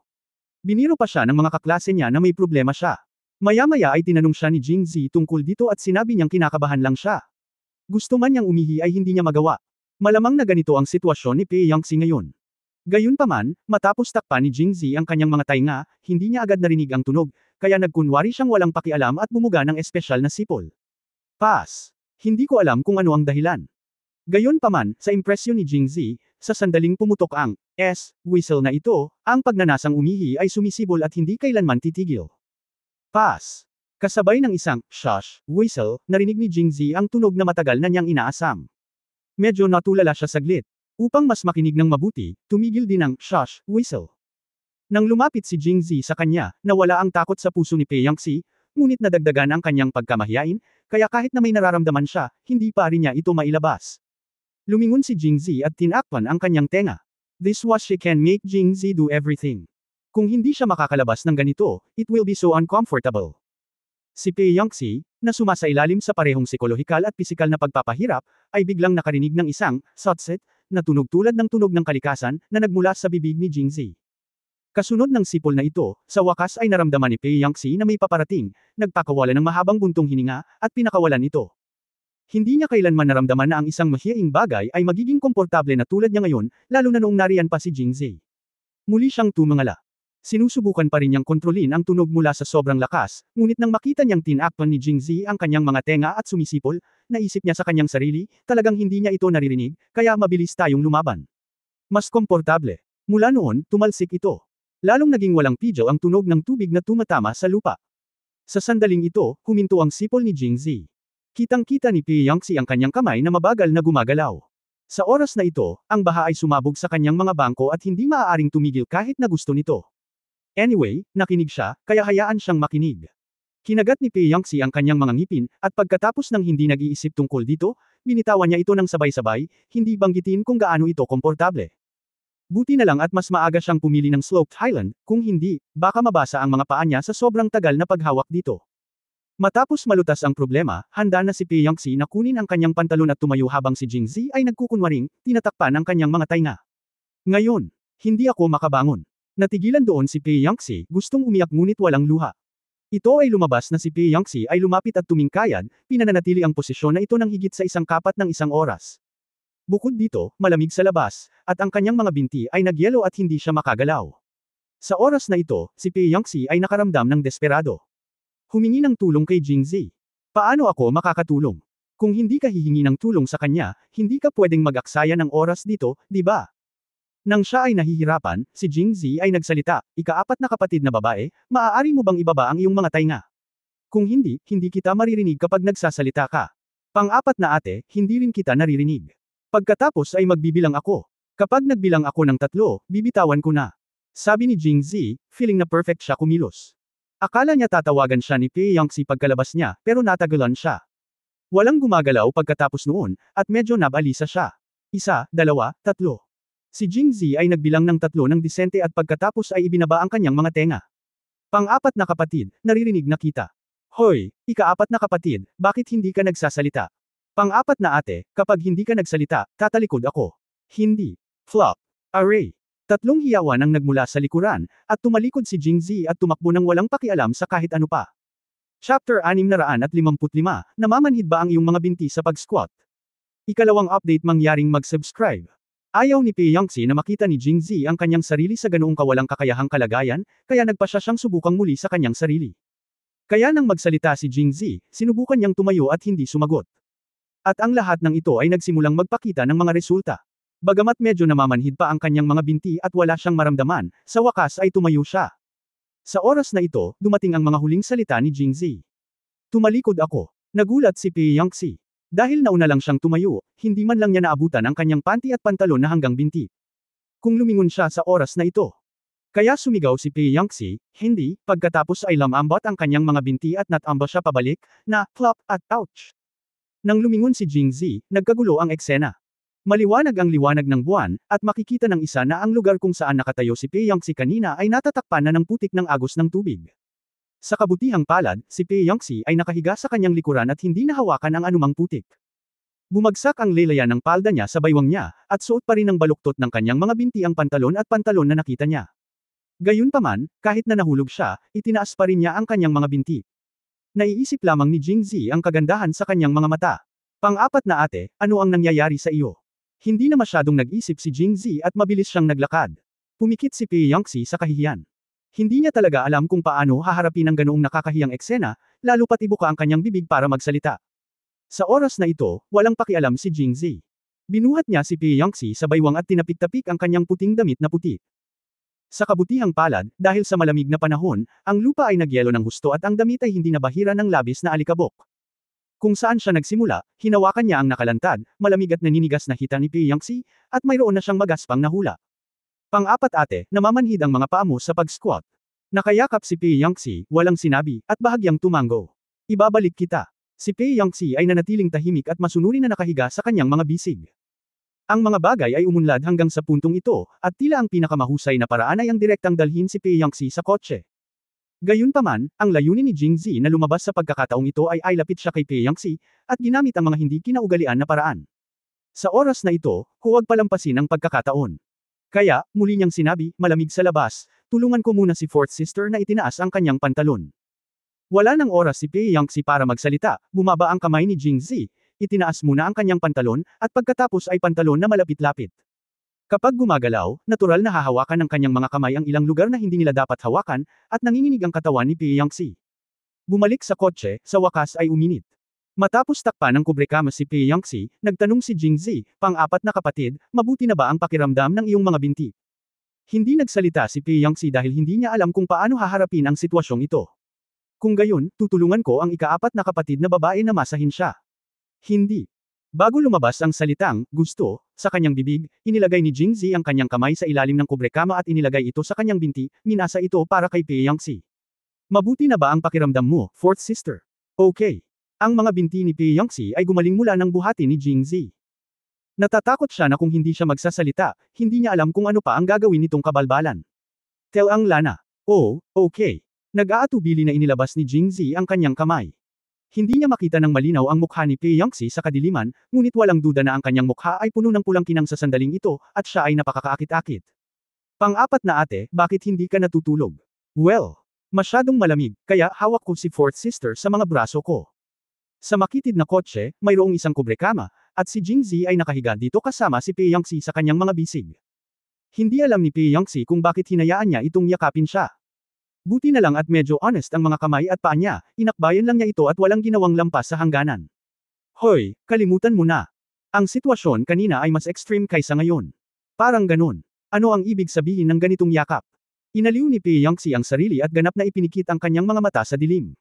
Speaker 1: Biniro pa siya ng mga kaklase niya na may problema siya. Maya-maya ay tinanong siya ni Jingzi tungkol dito at sinabi niyang kinakabahan lang siya. Gusto man niyang umihi ay hindi niya magawa. Malamang na ganito ang sitwasyon ni Pei Yangxi ngayon. Gayunpaman, matapos takpan ni Jingzi ang kanyang mga tainga, hindi niya agad narinig ang tunog, kaya nagkunwari siyang walang pakialam at bumuga ng espesyal na sipol. Pass. Hindi ko alam kung ano ang dahilan. Gayunpaman, sa impresyon ni Jingzi, sa sandaling pumutok ang whistle na ito, ang pagnanasang umihi ay sumisibol at hindi kailanman titigil. Pass. Kasabay ng isang shush whistle, narinig ni Jingzi ang tunog na matagal na niyang inaasam. Medyo natulala siya saglit. Upang mas makinig ng mabuti, tumigil din ang shush whistle. Nang lumapit si Jingzi sa kanya, nawala ang takot sa puso ni Pei Yangxi, ngunit nadagdagan ang kanyang pagkamahiyain, kaya kahit na may nararamdaman siya, hindi pa rin niya ito mailabas. Lumingon si Jingzi at tinakpan ang kanyang tenga. This was she can make Jingzi do everything. Kung hindi siya makakalabas ng ganito, it will be so uncomfortable. Si Pei Yangxi, na sumasailalim sa parehong psikolohikal at pisikal na pagpapahirap, ay biglang nakarinig ng isang sutset na tunog tulad ng tunog ng kalikasan na nagmula sa bibig ni Jingzi. Kasunod ng sipol na ito, sa wakas ay naramdaman ni Pei Yangxi na may paparating, nagpakawalan ng mahabang buntong hininga, at pinakawalan ito. Hindi niya kailanman naramdaman na ang isang mahiyaing bagay ay magiging komportable na tulad niya ngayon, lalo na noong nariyan pa si Jingzi. Muli siyang tumangala. Sinusubukan pa rin niyang kontrolin ang tunog mula sa sobrang lakas, ngunit nang makita niyang tinakpan ni Jingzi ang kanyang mga tenga at sumisipol, naisip niya sa kanyang sarili, talagang hindi niya ito naririnig, kaya mabilis tayong lumaban. Mas komportable. Mula noon, tumalsik ito. Lalong naging walang pidyaw ang tunog ng tubig na tumatama sa lupa. Sa sandaling ito, huminto ang sipol ni Jingzi. Kitang-kita ni Pei Yangxi ang kanyang kamay na mabagal na gumagalaw. Sa oras na ito, ang baha ay sumabog sa kanyang mga bangko at hindi maaaring tumigil kahit na gusto nito. Anyway, nakinig siya, kaya hayaan siyang makinig. Kinagat ni Pei Yangxi ang kanyang mga ngipin, at pagkatapos ng hindi nag-iisip tungkol dito, binitawan niya ito ng sabay-sabay, hindi banggitin kung gaano ito komportable. Buti na lang at mas maaga siyang pumili ng sloped highland, kung hindi, baka mabasa ang mga paa niya sa sobrang tagal na paghawak dito. Matapos malutas ang problema, handa na si Peyangxi na kunin ang kanyang pantalon at tumayo habang si Jingzi ay nagkukunwaring, tinatakpan ang kanyang mga tainga. Ngayon, hindi ako makabangon. Natigilan doon si Peyangxi, gustong umiyak ngunit walang luha. Ito ay lumabas na si Peyangxi ay lumapit at tumingkayad, pinananatili ang posisyon na ito ng higit sa isang oras. Bukod dito, malamig sa labas, at ang kanyang mga binti ay nagyelo at hindi siya makagalaw. Sa oras na ito, si Peyangxi ay nakaramdam ng desperado. Humingi ng tulong kay Jingzi. Paano ako makakatulong? Kung hindi ka hihingi ng tulong sa kanya, hindi ka pwedeng mag-aksaya ng oras dito, di ba? Nang siya ay nahihirapan, si Jingzi ay nagsalita, "Ika-apat na kapatid na babae, maaari mo bang ibaba ang iyong mga tainga? Kung hindi, hindi kita maririnig kapag nagsasalita ka. Pang-apat na ate, hindi rin kita naririnig. Pagkatapos ay magbibilang ako. Kapag nagbilang ako ng 3, bibitawan ko na." Sabi ni Jingzi, feeling na perfect siya kumilos. Akala niya tatawagan siya ni Peyangxi pagkalabas niya, pero natagalan siya. Walang gumagalaw pagkatapos noon, at medyo nabalisa siya. 1, 2, 3. Si Jingzi ay nagbilang ng 3 ng disente at pagkatapos ay ibinaba ang kanyang mga tenga. Pang-apat na kapatid, naririnig na kita. Hoy, ika-4 na kapatid, bakit hindi ka nagsasalita? Pang-4 na ate, kapag hindi ka nagsalita, tatalikod ako. Hindi. Flop. Array. 3 hiyawan ang nagmula sa likuran, at tumalikod si Jingzi at tumakbo ng walang pakialam sa kahit ano pa. Chapter 655, namamanhid ba ang iyong mga binti sa pag-squat? Ikalawang update mangyaring mag-subscribe. Ayaw ni Peyangxi na makita ni Jingzi ang kanyang sarili sa ganoong kawalang kakayahang kalagayan, kaya nagpasya siyang subukang muli sa kanyang sarili. Kaya nang magsalita si Jingzi, sinubukan niyang tumayo at hindi sumagot. At ang lahat ng ito ay nagsimulang magpakita ng mga resulta. Bagamat medyo namamanhid pa ang kanyang mga binti at wala siyang maramdaman, sa wakas ay tumayo siya. Sa oras na ito, dumating ang mga huling salita ni Jingzi. Tumalikod ako. Nagulat si Peyangxi. Dahil nauna lang siyang tumayo, hindi man lang niya naabutan ang kanyang panty at pantalon na hanggang binti. Kung lumingon siya sa oras na ito. Kaya sumigaw si Peyangxi, hindi, pagkatapos ay lamambot ang kanyang mga binti at natamba siya pabalik, na, plop, at ouch. Nang lumingon si Jingzi, nagkagulo ang eksena. Maliwanag ang liwanag ng buwan, at makikita ng isa na ang lugar kung saan nakatayo si Peyangxi kanina ay natatakpan na ng putik ng agos ng tubig. Sa kabutihang palad, si Peyangxi ay nakahiga sa kanyang likuran at hindi nahawakan ang anumang putik. Bumagsak ang lelayan ng palda niya sa baywang niya, at suot pa rin ng baluktot ng kanyang mga binti ang pantalon at pantalon na nakita niya. Gayunpaman, kahit na nahulog siya, itinaas pa rin niya ang kanyang mga binti. Naiisip lamang ni Jingzi ang kagandahan sa kanyang mga mata. Pang-4 na ate, ano ang nangyayari sa iyo? Hindi na masyadong nag-isip si Jingzi at mabilis siyang naglakad. Pumikit si Peyangxi sa kahihiyan. Hindi niya talaga alam kung paano haharapin ang ganoong nakakahiyang eksena, lalo pat ibuka ang kanyang bibig para magsalita. Sa oras na ito, walang pakialam si Jingzi. Binuhat niya si Peyangxi sa baywang at tinapik-tapik ang kanyang puting damit na puti. Sa kabutihang palad, dahil sa malamig na panahon, ang lupa ay nagyelo ng husto at ang damit ay hindi nabahira ng labis na alikabok. Kung saan siya nagsimula, hinawakan niya ang nakalantad, malamig at naninigas na hita ni Peyangxi, at mayroon na siyang magaspang na hula. Pang-4 ate, namamanhid ang mga paa mo sa pag-squat. Nakayakap si Peyangxi, walang sinabi, at bahagyang tumango. Ibabalik kita. Si Peyangxi ay nanatiling tahimik at masunuri na nakahiga sa kanyang mga bisig. Ang mga bagay ay umunlad hanggang sa puntong ito, at tila ang pinakamahusay na paraan ay ang direktang dalhin si Peyangxi sa kotse. Gayunpaman, ang layunin ni Jingzi na lumabas sa pagkakataong ito ay lapit siya kay Peyangxi, at ginamit ang mga hindi kinaugalian na paraan. Sa oras na ito, huwag palampasin ang pagkakataon. Kaya, muli niyang sinabi, malamig sa labas, tulungan ko muna si fourth sister na itinaas ang kanyang pantalon. Wala nang oras si Peyangxi para magsalita, bumaba ang kamay ni Jingzi, itinaas muna ang kanyang pantalon, at pagkatapos ay pantalon na malapit-lapit. Kapag gumagalaw, natural na hahawakan ng kanyang mga kamay ang ilang lugar na hindi nila dapat hawakan, at nanginginig ang katawan ni Peyangxi. Bumalik sa kotse, sa wakas ay uminit. Matapos takpan ng kubrekama si Peyangxi, nagtanong si Jingzi, pang-4 na kapatid, mabuti na ba ang pakiramdam ng iyong mga binti? Hindi nagsalita si Peyangxi dahil hindi niya alam kung paano haharapin ang sitwasyong ito. Kung gayon, tutulungan ko ang ika-4 na kapatid na babae na masahin siya. Hindi. Bago lumabas ang salitang, gusto, sa kanyang bibig, inilagay ni Jingzi ang kanyang kamay sa ilalim ng kubrekama at inilagay ito sa kanyang binti, minasa ito para kay Peyangxi. Mabuti na ba ang pakiramdam mo, fourth sister? Okay. Ang mga binti ni Peyangxi ay gumaling mula ng buhati ni Jingzi. Natatakot siya na kung hindi siya magsasalita, hindi niya alam kung ano pa ang gagawin nitong kabalbalan. Tell ang lana. Oh, okay. Nag-aatubili na inilabas ni Jingzi ang kanyang kamay. Hindi niya makita ng malinaw ang mukha ni Pei Yangtze sa kadiliman, ngunit walang duda na ang kanyang mukha ay puno ng pulang kinang sa sandaling ito, at siya ay napakakaakit-akit. Pang-apat na ate, bakit hindi ka natutulog? Well, masyadong malamig, kaya hawak ko si fourth sister sa mga braso ko. Sa makitid na kotse, mayroong isang kubrekama, at si Jingzi ay nakahiga dito kasama si Pei Yangtze sa kanyang mga bisig. Hindi alam ni Pei Yangtze kung bakit hinayaan niya itong yakapin siya. Buti na lang at medyo honest ang mga kamay at paa niya, inakbayan lang niya ito at walang ginawang lampas sa hangganan. Hoy, kalimutan mo na. Ang sitwasyon kanina ay mas extreme kaysa ngayon. Parang ganun. Ano ang ibig sabihin ng ganitong yakap? Inaliw ni Pei Yangtze ang sarili at ganap na ipinikit ang kanyang mga mata sa dilim.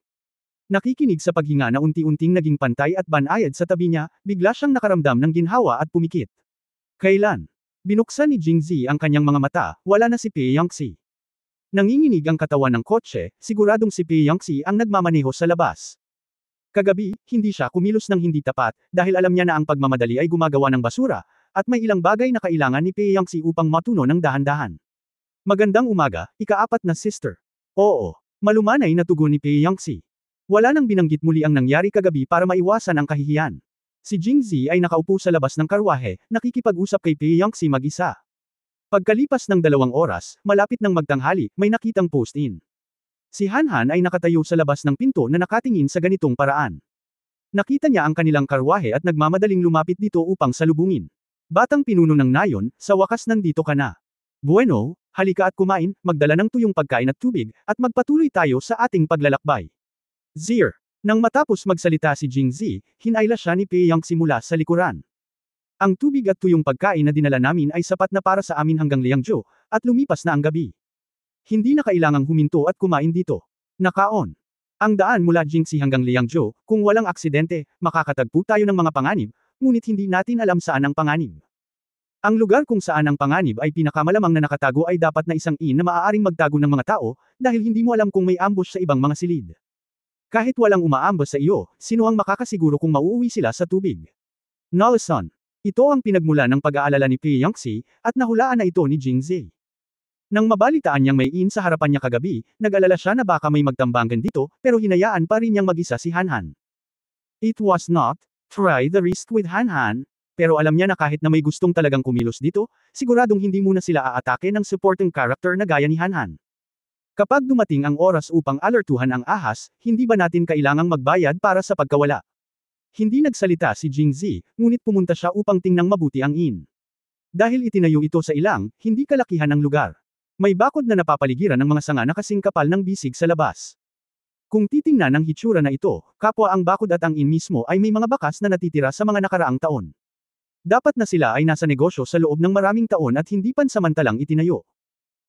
Speaker 1: Nakikinig sa paghinga na unti-unting naging pantay at banayad sa tabi niya, bigla siyang nakaramdam ng ginhawa at pumikit. Kailan? Binuksan ni Jingzi ang kanyang mga mata, wala na si Pei Yangtze. Nanginginig ang katawan ng kotse, siguradong si Pei Yangtze ang nagmamaneho sa labas. Kagabi, hindi siya kumilos ng hindi tapat, dahil alam niya na ang pagmamadali ay gumagawa ng basura, at may ilang bagay na kailangan ni Pei Yangtze upang matuno ng dahan-dahan. Magandang umaga, ika-4 na sister. Oo, malumanay na tugon ni Pei Yangtze. Wala nang binanggit muli ang nangyari kagabi para maiwasan ang kahihiyan. Si Jingzi ay nakaupo sa labas ng karwahe, nakikipag-usap kay Pei Yangtze mag-isa. Pagkalipas ng 2 oras, malapit ng magtanghali, may nakitang post-in. Si Hanhan ay nakatayo sa labas ng pinto na nakatingin sa ganitong paraan. Nakita niya ang kanilang karwahe at nagmamadaling lumapit dito upang salubungin. Batang pinuno ng nayon, sa wakas nandito ka na. Bueno, halika at kumain, magdala ng tuyong pagkain at tubig, at magpatuloy tayo sa ating paglalakbay. Zir. Nang matapos magsalita si Jingzi, hinayla siya ni Pei Yangtze mula sa likuran. Ang tubig at tuyong pagkain na dinala namin ay sapat na para sa amin hanggang Liangzhou, at lumipas na ang gabi. Hindi na kailangang huminto at kumain dito. Nakaon. Ang daan mula Jingzi hanggang Liangzhou, kung walang aksidente, makakatagpo tayo ng mga panganib, ngunit hindi natin alam saan ang panganib. Ang lugar kung saan ang panganib ay pinakamalamang na nakatago ay dapat na isang inn na maaaring magtago ng mga tao, dahil hindi mo alam kung may ambush sa ibang mga silid. Kahit walang umaambas sa iyo, sino ang makakasiguro kung mauuwi sila sa tubig? Nolson. Ito ang pinagmula ng pag-aalala ni Pei Yangtze, at nahulaan na ito ni Jingzi. Nang mabalitaan niyang may inn sa harapan niya kagabi, nag-alala siya na baka may magtambangan dito, pero hinayaan pa rin niyang mag-isa si Hanhan. It was not, try the risk with Hanhan, pero alam niya na kahit na may gustong talagang kumilos dito, siguradong hindi muna sila aatake ng supporting character na gaya ni Hanhan. Kapag dumating ang oras upang alertuhan ang ahas, hindi ba natin kailangang magbayad para sa pagkawala? Hindi nagsalita si Jingzi, ngunit pumunta siya upang tingnang mabuti ang inn. Dahil itinayo ito sa ilang, hindi kalakihan ng lugar. May bakod na napapaligiran ng mga sanga na kasing kapal ng bisig sa labas. Kung titingnan ang hitsura na ito, kapwa ang bakod at ang inn mismo ay may mga bakas na natitira sa mga nakaraang taon. Dapat na sila ay nasa negosyo sa loob ng maraming taon at hindi pansamantalang itinayo.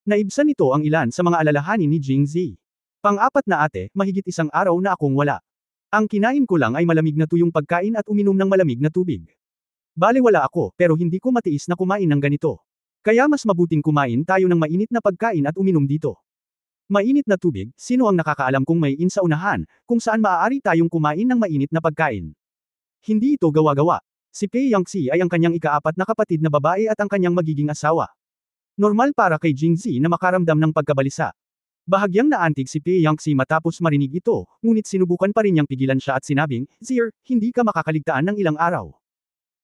Speaker 1: Naibsan nito ang ilan sa mga alalahanin ni Jingzi. Pang-4 na ate, mahigit 1 araw na akong wala. Ang kinain ko lang ay malamig na tuyong pagkain at uminom ng malamig na tubig. Balewala ako, pero hindi ko matiis na kumain ng ganito. Kaya mas mabuting kumain tayo ng mainit na pagkain at uminom dito. Mainit na tubig, sino ang nakakaalam kung may inn sa unahan, kung saan maaari tayong kumain ng mainit na pagkain? Hindi ito gawa-gawa. Si Pei Yangtze ay ang kanyang ika-4 na kapatid na babae at ang kanyang magiging asawa. Normal para kay Jingzi na makaramdam ng pagkabalisa. Bahagyang naantig si Pei Yangtze matapos marinig ito, ngunit sinubukan pa rin niyang pigilan siya at sinabing, Zir, hindi ka makakaligtaan ng ilang araw.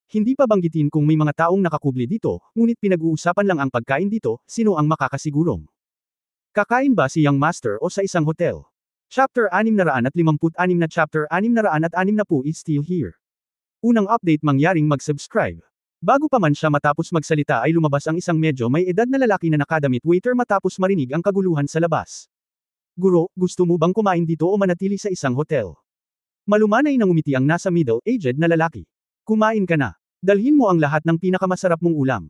Speaker 1: Hindi pa banggitin kung may mga taong nakakubli dito, ngunit pinag-uusapan lang ang pagkain dito, sino ang makakasigurong. Kakain ba si Young Master o sa isang hotel? Chapter 656 na Chapter 660 is still here. Unang update mangyaring mag-subscribe. Bago pa man siya matapos magsalita ay lumabas ang isang medyo may edad na lalaki na nakadamit waiter matapos marinig ang kaguluhan sa labas. Guro, gusto mo bang kumain dito o manatili sa isang hotel? Malumanay nang umiti ang nasa middle-aged na lalaki. Kumain ka na. Dalhin mo ang lahat ng pinakamasarap mong ulam.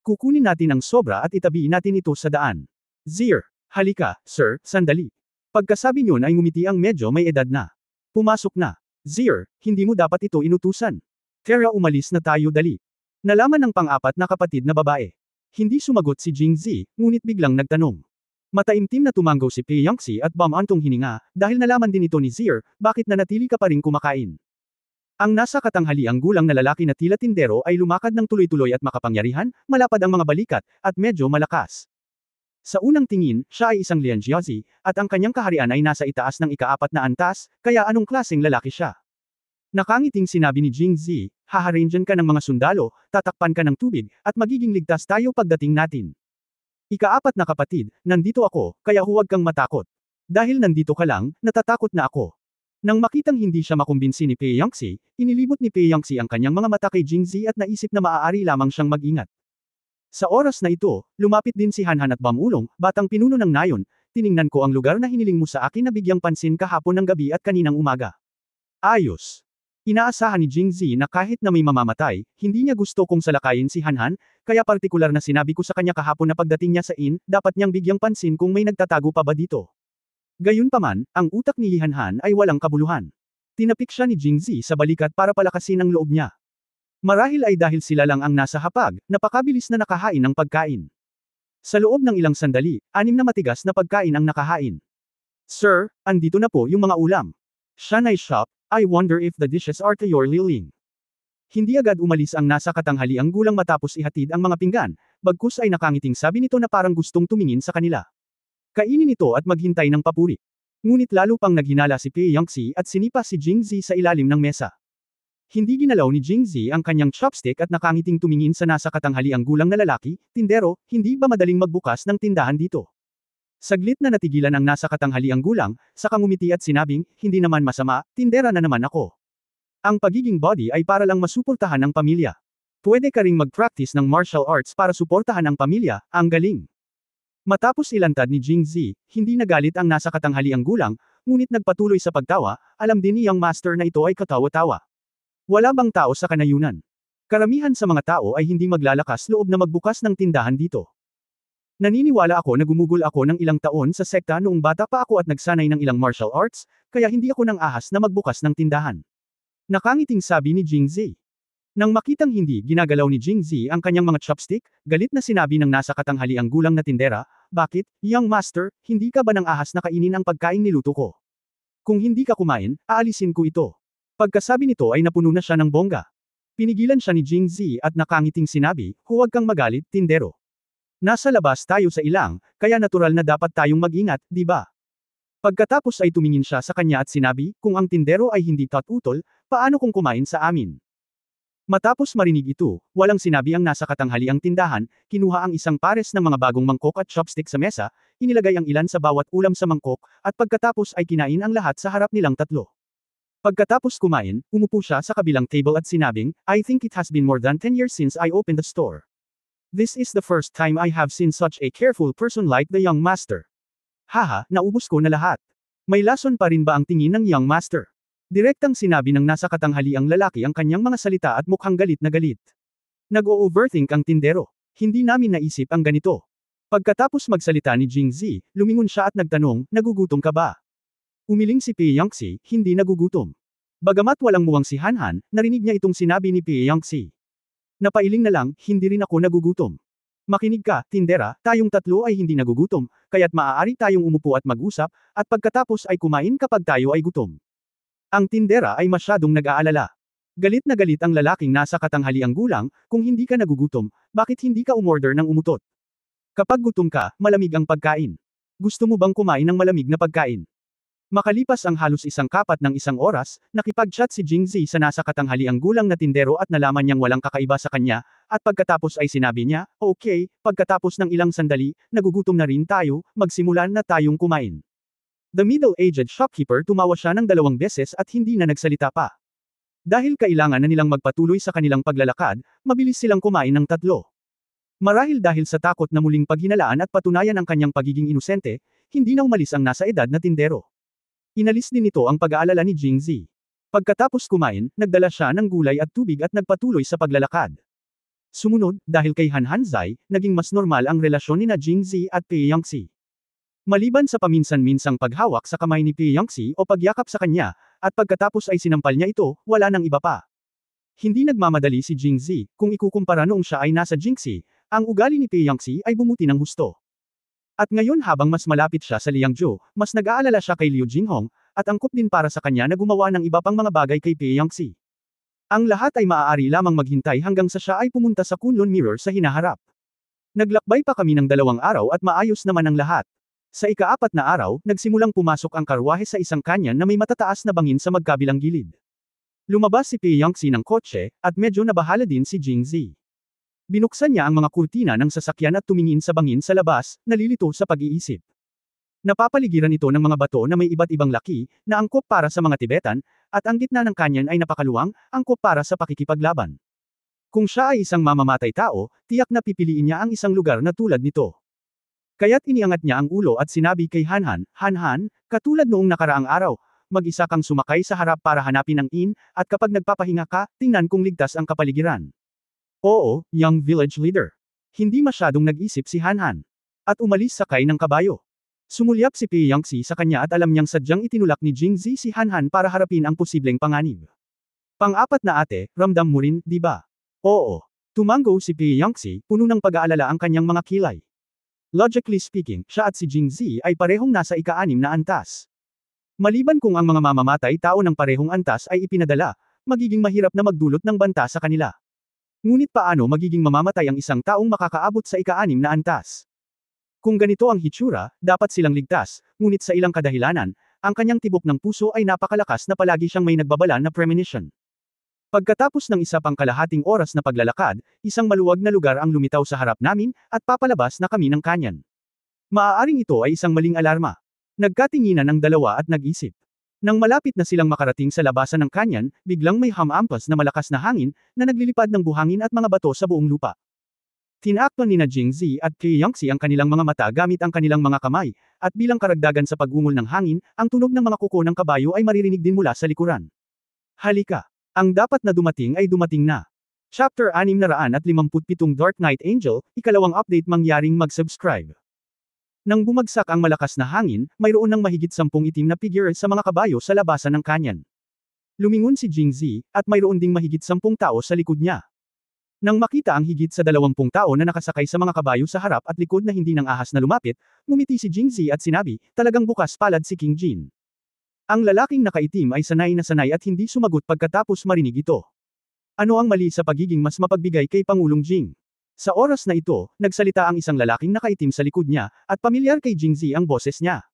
Speaker 1: Kukunin natin ang sobra at itabi natin ito sa daan. Zir, halika, sir, sandali. Pagkasabi niyon ay ngumiti ang medyo may edad na. Pumasok na. Zir, hindi mo dapat ito inutusan. Tara, umalis na tayo dali. Nalaman ng pang-4 na kapatid na babae. Hindi sumagot si Jingzi, ngunit biglang nagtanong. Mataimtim na tumanggaw si Pei Yangtze at bumantong hininga, dahil nalaman din ito ni Zir, bakit nanatili ka pa rin kumakain. Ang nasa katanghaliang gulang na lalaki na tila tindero ay lumakad ng tuloy-tuloy at makapangyarihan, malapad ang mga balikat, at medyo malakas. Sa unang tingin, siya ay isang Lianjiazi, at ang kanyang kaharian ay nasa itaas ng ika-4 na antas, kaya anong klaseng lalaki siya? Nakangiting sinabi ni Jingzi, haharangan ka ng mga sundalo, tatakpan ka ng tubig, at magiging ligtas tayo pagdating natin. Ika-4 na kapatid, nandito ako, kaya huwag kang matakot. Dahil nandito ka lang, natatakot na ako. Nang makitang hindi siya makumbinsi ni Pei Yangxi, inilibot ni Pei Yangxi ang kanyang mga mata kay Jingzi at naisip na maaari lamang siyang mag-ingat. Sa oras na ito, lumapit din si Hanhan at Bamulong, batang pinuno ng nayon, tiningnan ko ang lugar na hiniling mo sa akin na bigyang pansin kahapon ng gabi at kaninang umaga. Ayos. Inaasahan ni Jingzi na kahit na may mamamatay, hindi niya gusto kong salakayin si Hanhan, kaya partikular na sinabi ko sa kanya kahapon na pagdating niya sa inn, dapat niyang bigyang pansin kung may nagtatago pa ba dito. Gayunpaman, ang utak ni Hanhan ay walang kabuluhan. Tinapik siya ni Jingzi sa balikat para palakasin ang loob niya. Marahil ay dahil sila lang ang nasa hapag, napakabilis na nakahain ng pagkain. Sa loob ng ilang sandali, 6 na matigas na pagkain ang nakahain. Sir, andito na po yung mga ulam. Shanai shop, I wonder if the dishes are to your liling. Hindi agad umalis ang nasa katanghaliang gulang matapos ihatid ang mga pinggan, bagkus ay nakangiting sabi nito na parang gustong tumingin sa kanila. Kainin ito at maghintay ng papuri. Ngunit lalo pang naghinala si Pei Yangxi at sinipa si Jingzi sa ilalim ng mesa. Hindi ginalaw ni Jingzi ang kanyang chopstick at nakangiting tumingin sa nasa katanghaliang gulang na lalaki, tindero, hindi ba madaling magbukas ng tindahan dito? Saglit na natigilan ang nasa katanghaliang gulang, saka ngumiti at sinabing, hindi naman masama, tindera na naman ako. Ang pagiging body ay para lang masuportahan ang pamilya. Pwede ka ring mag-practice ng martial arts para suportahan ang pamilya, ang galing. Matapos ilantad ni Jingzi, hindi nagalit ang nasa katanghaliang gulang, ngunit nagpatuloy sa pagtawa, alam din niyang master na ito ay katawa-tawa. Wala bang tao sa kanayunan? Karamihan sa mga tao ay hindi maglalakas loob na magbukas ng tindahan dito. Naniniwala ako na gumugol ako ng ilang taon sa sekta noong bata pa ako at nagsanay ng ilang martial arts, kaya hindi ako nang ahas na magbukas ng tindahan. Nakangiting sabi ni Jingzi. Nang makitang hindi ginagalaw ni Jingzi ang kanyang mga chopstick, galit na sinabi ng nasa katanghaliang gulang na tindera, bakit, young master, hindi ka ba nang ahas na kainin ang pagkain niluto ko? Kung hindi ka kumain, aalisin ko ito. Pagkasabi nito ay napuno na siya ng bongga. Pinigilan siya ni Jingzi at nakangiting sinabi, huwag kang magalit, tindero. Nasa labas tayo sa ilang, kaya natural na dapat tayong mag-ingat, di ba? Pagkatapos ay tumingin siya sa kanya at sinabi, kung ang tindero ay hindi tatutol, paano kung kumain sa amin? Matapos marinig ito, walang sinabi ang nasa katanghaliang tindahan, kinuha ang isang pares ng mga bagong mangkok at chopstick sa mesa, inilagay ang ilan sa bawat ulam sa mangkok, at pagkatapos ay kinain ang lahat sa harap nilang tatlo. Pagkatapos kumain, umupo siya sa kabilang table at sinabing, I think it has been more than 10 years since I opened the store. This is the first time I have seen such a careful person like the young master. Haha, naubos ko na lahat. May lason pa rin ba ang tingin ng young master? Direktang sinabi ng nasa katanghaliang lalaki ang kanyang mga salita at mukhang galit na galit. Nag-o-overthink ang tindero. Hindi namin naisip ang ganito. Pagkatapos magsalita ni Jingzi, lumingon siya at nagtanong, nagugutom ka ba? Umiling si Pei Yangxi, hindi nagugutom. Bagamat walang muwang si Hanhan, narinig niya itong sinabi ni Pei Yangxi. Napailing na lang, hindi rin ako nagugutom. Makinig ka, tindera, tayong tatlo ay hindi nagugutom, kaya't maaari tayong umupo at mag-usap, at pagkatapos ay kumain kapag tayo ay gutom. Ang tindera ay masyadong nag-aalala. Galit na galit ang lalaking nasa katanghaliang gulang, kung hindi ka nagugutom, bakit hindi ka umorder ng umutot? Kapag gutom ka, malamig ang pagkain. Gusto mo bang kumain ng malamig na pagkain? Makalipas ang halos isang kapat ng isang oras, nakipag-chat si Jingzi sa nasa katanghaliang gulang na tindero at nalaman niyang walang kakaiba sa kanya, at pagkatapos ay sinabi niya, okay, pagkatapos ng ilang sandali, nagugutom na rin tayo, magsimulan na tayong kumain. The middle-aged shopkeeper tumawa siya ng 2 beses at hindi na nagsalita pa. Dahil kailangan na nilang magpatuloy sa kanilang paglalakad, mabilis silang kumain ng 3. Marahil dahil sa takot na muling paghinalaan at patunayan ang kanyang pagiging inosente, hindi na umalis ang nasa edad na tindero. Inalis din ito ang pag-aalala ni Jingzi. Pagkatapos kumain, nagdala siya ng gulay at tubig at nagpatuloy sa paglalakad. Sumunod, dahil kay Han Hanzai, naging mas normal ang relasyon ni Jingzi at Pei Yangxi. Maliban sa paminsan-minsang paghawak sa kamay ni Pei Yangxi o pagyakap sa kanya, at pagkatapos ay sinampal niya ito, wala nang iba pa. Hindi nagmamadali si Jingzi, kung ikukumpara noong siya ay nasa Jingxi, ang ugali ni Pei Yangxi ay bumuti ng husto. At ngayon habang mas malapit siya sa Liangzhou, mas nag-aalala siya kay Liu Jinghong, at angkop din para sa kanya na gumawa ng iba pang mga bagay kay Pei Yangxi. Ang lahat ay maaari lamang maghintay hanggang sa siya ay pumunta sa Kunlun Mirror sa hinaharap. Naglakbay pa kami ng 2 araw at maayos naman ang lahat. Sa ika-4 na araw, nagsimulang pumasok ang karwahe sa isang kanyan na may matataas na bangin sa magkabilang gilid. Lumabas si Pei Yangxi ng kotse, at medyo nabahala din si Jingzi. Binuksan niya ang mga kurtina ng sasakyan at tumingin sa bangin sa labas, nalilito sa pag-iisip. Napapaligiran ito ng mga bato na may iba't ibang laki, na angkop para sa mga Tibetan, at ang gitna ng kanyon ay napakaluwang, angkop para sa pakikipaglaban. Kung siya ay isang mamamatay tao, tiyak na pipiliin niya ang isang lugar na tulad nito. Kaya't iniangat niya ang ulo at sinabi kay Hanhan, "Hanhan, katulad noong nakaraang araw, mag-isa kang sumakay sa harap para hanapin ang inn, at kapag nagpapahinga ka, tingnan kung ligtas ang kapaligiran." Oo, young village leader. Hindi masyadong nag-isip si Hanhan. At umalis sakay ng kabayo. Sumulyap si Pei Yangxi sa kanya at alam niyang sadyang itinulak ni Jingzi si Hanhan para harapin ang posibleng panganib. Pang-apat na ate, ramdam mo rin, di ba? Oo. Tumango si Pei Yangxi, puno ng pag-aalala ang kanyang mga kilay. Logically speaking, siya at si Jingzi ay parehong nasa ika-6 na antas. Maliban kung ang mga mamamatay tao ng parehong antas ay ipinadala, magiging mahirap na magdulot ng banta sa kanila. Ngunit paano magiging mamamatay ang isang taong makakaabot sa ika-6 na antas? Kung ganito ang hitsura, dapat silang ligtas, ngunit sa ilang kadahilanan, ang kanyang tibok ng puso ay napakalakas na palagi siyang may nagbabala na premonition. Pagkatapos ng isa pang kalahating oras na paglalakad, isang maluwag na lugar ang lumitaw sa harap namin, at papalabas na kami ng kanyan. Maaaring ito ay isang maling alarma. Nagkatinginan ang dalawa at nag-isip. Nang malapit na silang makarating sa labasan ng kanyan, biglang may hamampas na malakas na hangin, na naglilipad ng buhangin at mga bato sa buong lupa. Tinakpan ni na Jingzi at Pei Yangxi ang kanilang mga mata gamit ang kanilang mga kamay, at bilang karagdagan sa pag-ungol ng hangin, ang tunog ng mga kuko ng kabayo ay maririnig din mula sa likuran. Halika! Ang dapat na dumating ay dumating na. Chapter 657 Dark Knight Angel, ikalawang update mangyaring mag-subscribe. Nang bumagsak ang malakas na hangin, mayroon ng mahigit 10 itim na figure sa mga kabayo sa labasan ng kanyan. Lumingon si Jingzi, at mayroon ding mahigit 10 tao sa likod niya. Nang makita ang higit sa 20 tao na nakasakay sa mga kabayo sa harap at likod na hindi nang ahas na lumapit, ngumiti si Jingzi at sinabi, "Talagang bukas palad si King Jin." Ang lalaking nakaitim ay sanay na sanay at hindi sumagot pagkatapos marinig ito. Ano ang mali sa pagiging mas mapagbigay kay Pangulong Jing? Sa oras na ito, nagsalita ang isang lalaking nakaitim sa likod niya, at pamilyar kay Jingzi ang boses niya.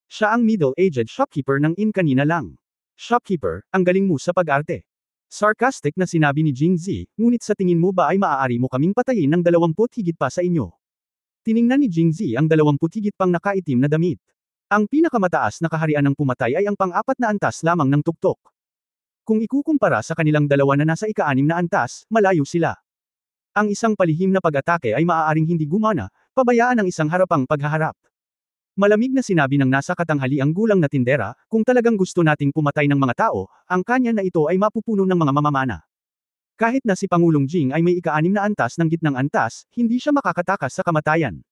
Speaker 1: Siya ang middle-aged shopkeeper ng inn kanina lang. "Shopkeeper, ang galing mo sa pag-arte." Sarcastic na sinabi ni Jingzi, "Ngunit sa tingin mo ba ay maaari mo kaming patayin ng 20 higit pa sa inyo?" Tiningnan ni Jingzi ang 20 higit pang nakaitim na damit. Ang pinakamataas na kaharian ng pumatay ay ang pang-4 na antas lamang ng tuktok. Kung ikukumpara sa kanilang dalawa na nasa ika-6 na antas, malayo sila. Ang isang palihim na pag-atake ay maaaring hindi gumana, pabayaan ang isang harapang paghaharap. Malamig na sinabi ng nasa katanghaliang gulang na tindera, "Kung talagang gusto nating pumatay ng mga tao, ang kanyan na ito ay mapupuno ng mga mamamana." Kahit na si Pangulong Jing ay may ika-6 na antas ng gitnang antas, hindi siya makakatakas sa kamatayan.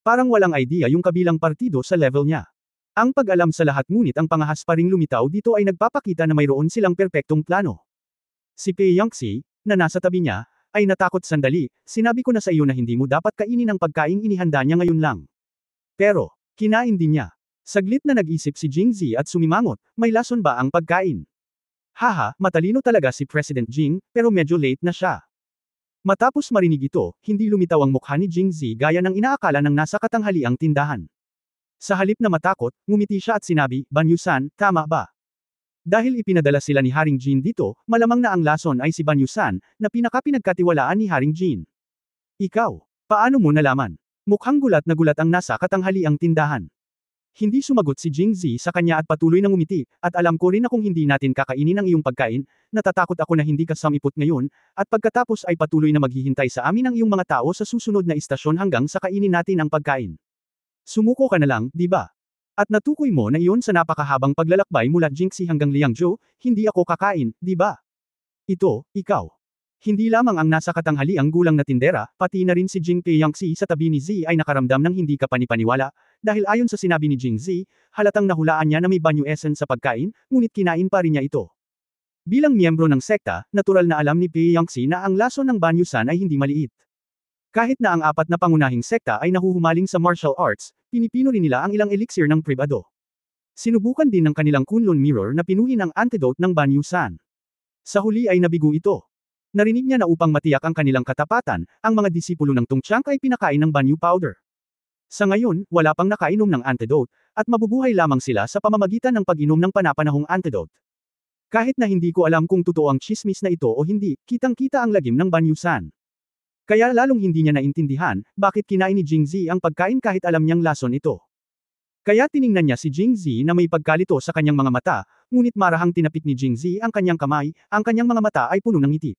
Speaker 1: Parang walang idea yung kabilang partido sa level niya. Ang pag-alam sa lahat ngunit ang pangahas pa ring lumitaw dito ay nagpapakita na mayroon silang perpektong plano. Si Pei Yangxi, na nasa tabi niya, ay natakot sandali, "Sinabi ko na sa iyo na hindi mo dapat kainin ang pagkaing inihanda niya ngayon lang." Pero, kinain din niya. Saglit na nag-isip si Jingzi at sumimangot, "May lason ba ang pagkain?" Haha, matalino talaga si President Jing, pero medyo late na siya. Matapos marinig ito, hindi lumitaw ang mukha ni Jingzi gaya ng inaakala ng nasa katanghaliang tindahan. Sa halip na matakot, ngumiti siya at sinabi, "Banyu-san, tama ba? Dahil ipinadala sila ni Haring Jin dito, malamang na ang lason ay si Banyu-san, na pinakapinagkatiwalaan ni Haring Jin." "Ikaw, paano mo nalaman?" Mukhang gulat na gulat ang nasa katanghaliang tindahan. Hindi sumagot si Jingzi sa kanya at patuloy na ngumiti, "At alam ko rin na kung hindi natin kakainin ang iyong pagkain, natatakot ako na hindi ka samipot ngayon, at pagkatapos ay patuloy na maghihintay sa amin ang iyong mga tao sa susunod na istasyon hanggang sa kainin natin ang pagkain. Sumuko ka na lang, di ba? At natukoy mo na iyon sa napakahabang paglalakbay mula Jingxi hanggang Liangzhou, hindi ako kakain, di ba? Ito, ikaw." Hindi lamang ang nasa katanghaliang gulang na tindera, pati na rin si Jing Pei Yangxi sa tabi ni Zi ay nakaramdam ng hindi kapanipaniwala, dahil ayon sa sinabi ni Jingzi, halatang nahulaan niya na may banyu essence sa pagkain, ngunit kinain pa rin niya ito. Bilang miyembro ng sekta, natural na alam ni Pei Yangxi na ang lason ng Banyu-san ay hindi maliit. Kahit na ang 4 na pangunahing sekta ay nahuhumaling sa martial arts, pinipino rin nila ang ilang elixir ng pribado. Sinubukan din ng kanilang Kunlun Mirror na pinuhin ang antidote ng Banyu-san. Sa huli ay nabigo ito. Narinig niya na upang matiyak ang kanilang katapatan, ang mga disipulo ng Tongchang ay pinakain ng banyu powder. Sa ngayon, wala pang nakainom ng antidote, at mabubuhay lamang sila sa pamamagitan ng pag-inom ng panapanahong antidote. Kahit na hindi ko alam kung totoo ang chismis na ito o hindi, kitang-kita ang lagim ng Banyusan. Kaya lalong hindi niya naintindihan, bakit kinain ni Jingzi ang pagkain kahit alam niyang lason ito. Kaya tiningnan niya si Jingzi na may pagkalito sa kanyang mga mata, ngunit marahang tinapik ni Jingzi ang kanyang kamay, ang kanyang mga mata ay puno ng ngiti.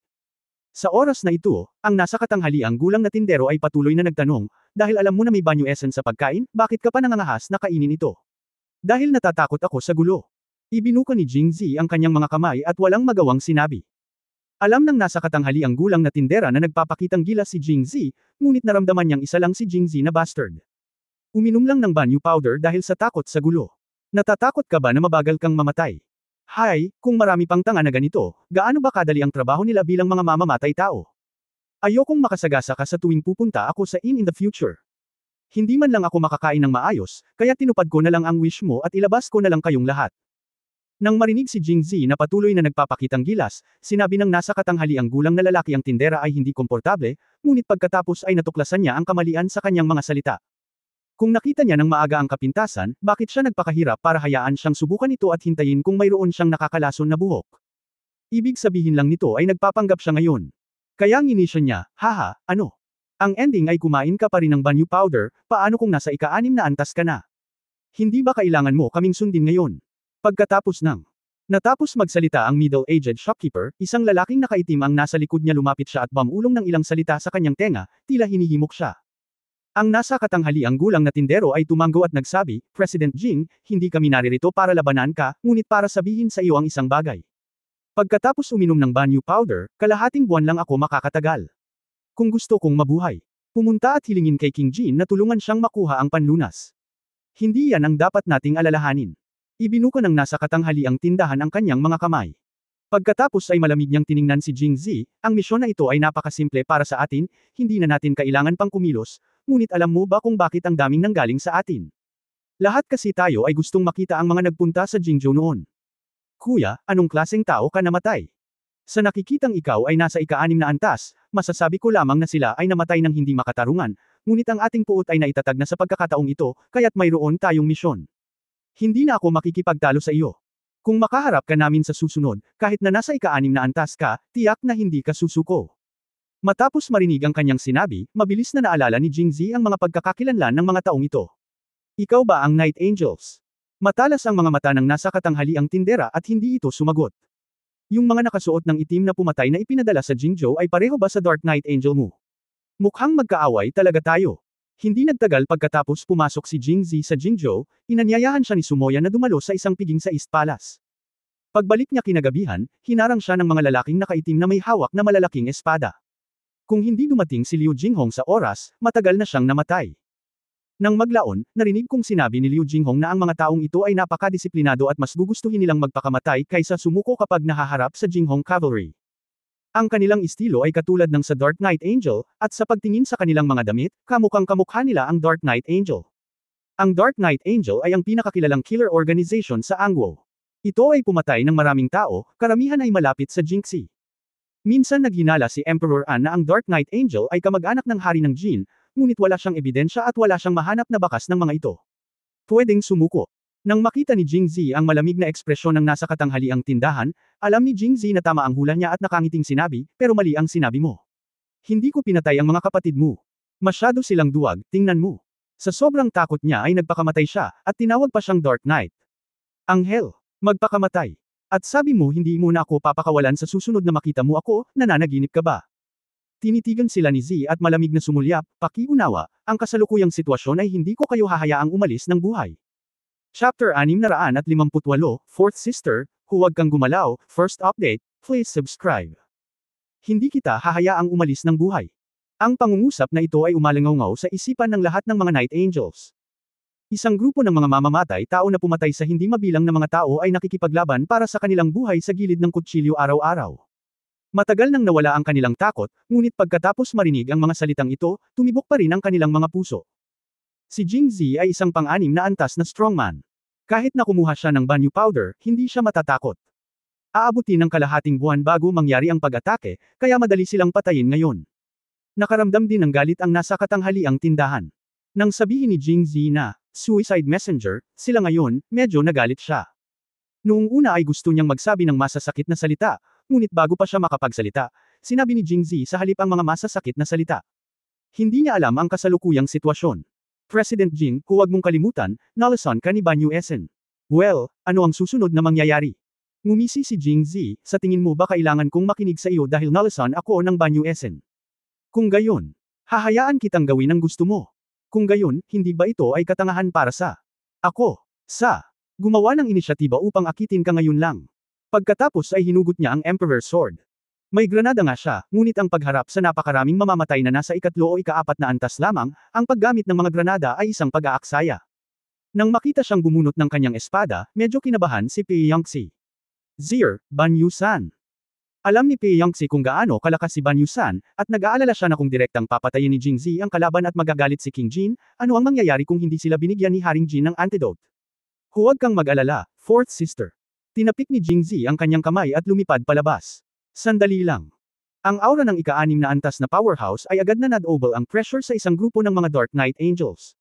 Speaker 1: Sa oras na ito, ang nasa katanghaliang gulang na tindero ay patuloy na nagtanong, dahil alam mo na may banyo essence sa pagkain, bakit ka pa nangangahas na kainin ito? Dahil natatakot ako sa gulo. Ibinuka ni Jingzi ang kanyang mga kamay at walang magawang sinabi. Alam ng nasa katanghaliang gulang na tindera na nagpapakitang gilas si Jingzi, ngunit naramdaman niyang isa lang si Jingzi na bastard. Uminom lang ng banyo powder dahil sa takot sa gulo. Natatakot ka ba na mabagal kang mamatay? Hay, kung marami pang tanga na ganito, gaano ba kadali ang trabaho nila bilang mga mamamatay tao? Ayokong makasagasa ka sa tuwing pupunta ako sa inn in the future. Hindi man lang ako makakain ng maayos, kaya tinupad ko na lang ang wish mo at ilabas ko na lang kayong lahat. Nang marinig si Jingzi na patuloy na nagpapakitang gilas, sinabi ng nasa katanghaliang gulang na lalaki ang tindera ay hindi komportable, ngunit pagkatapos ay natuklasan niya ang kamalian sa kanyang mga salita. Kung nakita niya ng maaga ang kapintasan, bakit siya nagpakahirap para hayaan siyang subukan ito at hintayin kung mayroon siyang nakakalason na buhok? Ibig sabihin lang nito ay nagpapanggap siya ngayon. Kaya nginisya niya, haha, ano? Ang ending ay kumain ka pa rin ng banyo powder, paano kung nasa ika-6 na antas ka na? Hindi ba kailangan mo kaming sundin ngayon? Pagkatapos natapos magsalita ang middle-aged shopkeeper, isang lalaking nakaitim ang nasa likod niya lumapit siya at bumulong ng ilang salita sa kanyang tenga, tila hinihimok siya. Ang nasa katanghaliang gulang na tindero ay tumango at nagsabi, President Jing, hindi kami naririto para labanan ka, ngunit para sabihin sa iyo ang isang bagay. Pagkatapos uminom ng banyo powder, kalahating buwan lang ako makakatagal. Kung gusto kong mabuhay, pumunta at hilingin kay King Jin na tulungan siyang makuha ang panlunas. Hindi yan ang dapat nating alalahanin. Ibinuka ng nasa katanghaliang tindahan ang kanyang mga kamay. Pagkatapos ay malamig niyang tiningnan si Jingzi, ang misyon na ito ay napakasimple para sa atin, hindi na natin kailangan pang kumilos, ngunit alam mo ba kung bakit ang daming nanggaling sa atin? Lahat kasi tayo ay gustong makita ang mga nagpunta sa Jingzhou noon. Kuya, anong klaseng tao ka namatay? Sa nakikitang ikaw ay nasa ika-6 na antas, masasabi ko lamang na sila ay namatay ng hindi makatarungan, ngunit ang ating puot ay naitatag na sa pagkakataong ito, kaya't mayroon tayong misyon. Hindi na ako makikipagtalo sa iyo. Kung makaharap ka namin sa susunod, kahit na nasa ika-6 na antas ka, tiyak na hindi ka susuko. Matapos marinig ang kanyang sinabi, mabilis na naalala ni Jingzi ang mga pagkakakilanlan ng mga taong ito. Ikaw ba ang Night Angels? Matalas ang mga mata ng nasa katanghaliang tindera at hindi ito sumagot. Yung mga nakasuot ng itim na pumatay na ipinadala sa Jingzhou ay pareho ba sa Dark Knight Angel mo? Mukhang magkaaway talaga tayo. Hindi nagtagal pagkatapos pumasok si Jingzi sa Jingzhou, inanyayahan siya ni Sumoya na dumalo sa isang piging sa East Palace. Pagbalik niya kinagabihan, hinarang siya ng mga lalaking nakaitim na may hawak na malalaking espada. Kung hindi dumating si Liu Jinghong sa oras, matagal na siyang namatay. Nang maglaon, narinig kong sinabi ni Liu Jinghong na ang mga taong ito ay napakadisiplinado at mas gugustuhin nilang magpakamatay kaysa sumuko kapag nahaharap sa Jinghong Cavalry. Ang kanilang estilo ay katulad ng sa Dark Knight Angel, at sa pagtingin sa kanilang mga damit, kamukhang kamukha nila ang Dark Knight Angel. Ang Dark Knight Angel ay ang pinakakilalang killer organization sa Angwo. Ito ay pumatay ng maraming tao, karamihan ay malapit sa Jinxi. Minsan naghinala si Emperor An na ang Dark Knight Angel ay kamag-anak ng hari ng Jin, ngunit wala siyang ebidensya at wala siyang mahanap na bakas ng mga ito. Pwedeng sumuko. Nang makita ni Jingzi ang malamig na ekspresyon ng nasa katanghaliang tindahan, alam ni Jingzi na tama ang hula niya at nakangiting sinabi, pero mali ang sinabi mo. Hindi ko pinatay ang mga kapatid mo. Masyado silang duwag, tingnan mo. Sa sobrang takot niya ay nagpakamatay siya, at tinawag pa siyang Dark Knight. Anghel, magpakamatay. At sabi mo hindi mo na ako papakawalan sa susunod na makita mo ako, nananaginip ka ba? Tinitigan sila ni Z at malamig na sumulyap, pakiunawa, ang kasalukuyang sitwasyon ay hindi ko kayo hahayaang umalis ng buhay. Chapter 658, 4th Sister, huwag kang gumalaw, first update, please subscribe. Hindi kita hahayaang umalis ng buhay. Ang pangungusap na ito ay umalangaw sa isipan ng lahat ng mga Night Angels. Isang grupo ng mga mamamatay tao na pumatay sa hindi mabilang na mga tao ay nakikipaglaban para sa kanilang buhay sa gilid ng kutsilyo araw-araw. Matagal nang nawala ang kanilang takot, ngunit pagkatapos marinig ang mga salitang ito, tumibok pa rin ang kanilang mga puso. Si Jingzi ay isang pang-6 na antas na strongman. Kahit na kumuha siya ng banyo powder, hindi siya matatakot. Aabutin ng kalahating buwan bago mangyari ang pag-atake, kaya madali silang patayin ngayon. Nakaramdam din ng galit ang nasa katanghaliang tindahan. Nang sabihin ni Jingzi na, suicide messenger, sila ngayon, medyo nagalit siya. Noong una ay gusto niyang magsabi ng masasakit na salita, ngunit bago pa siya makapagsalita, sinabi ni Jingzi sa halip ang mga masasakit na salita. Hindi niya alam ang kasalukuyang sitwasyon. President Jing, huwag mong kalimutan, nalason ka ni Banyu Esen. Well, ano ang susunod na mangyayari? Ngumisi si Jingzi, sa tingin mo ba kailangan kong makinig sa iyo dahil nalason ako ng Banyu Esen? Kung gayon, hahayaan kitang gawin ang gusto mo. Kung gayon, hindi ba ito ay katangahan para sa ako? Gumawa ng inisyatiba upang akitin ka ngayon lang. Pagkatapos ay hinugot niya ang Emperor's Sword. May granada nga siya, ngunit ang pagharap sa napakaraming mamamatay na nasa ikatlo o ikaapat na antas lamang, ang paggamit ng mga granada ay isang pag-aaksaya. Nang makita siyang bumunot ng kanyang espada, medyo kinabahan si Pei Yangtze. Zir, Ban Yusan. Alam ni Pei Yangtze kung gaano kalakas si Ban Yusan, at nag-aalala siya na kung direktang papatayin ni Jingzi ang kalaban at magagalit si King Jin, ano ang mangyayari kung hindi sila binigyan ni Haring Jin ng antidote. Huwag kang mag-alala, fourth sister. Tinapik ni Jingzi ang kanyang kamay at lumipad palabas. Sandali lang. Ang aura ng ika-6 na antas na powerhouse ay agad na nadobel ang pressure sa isang grupo ng mga Dark Knight Angels.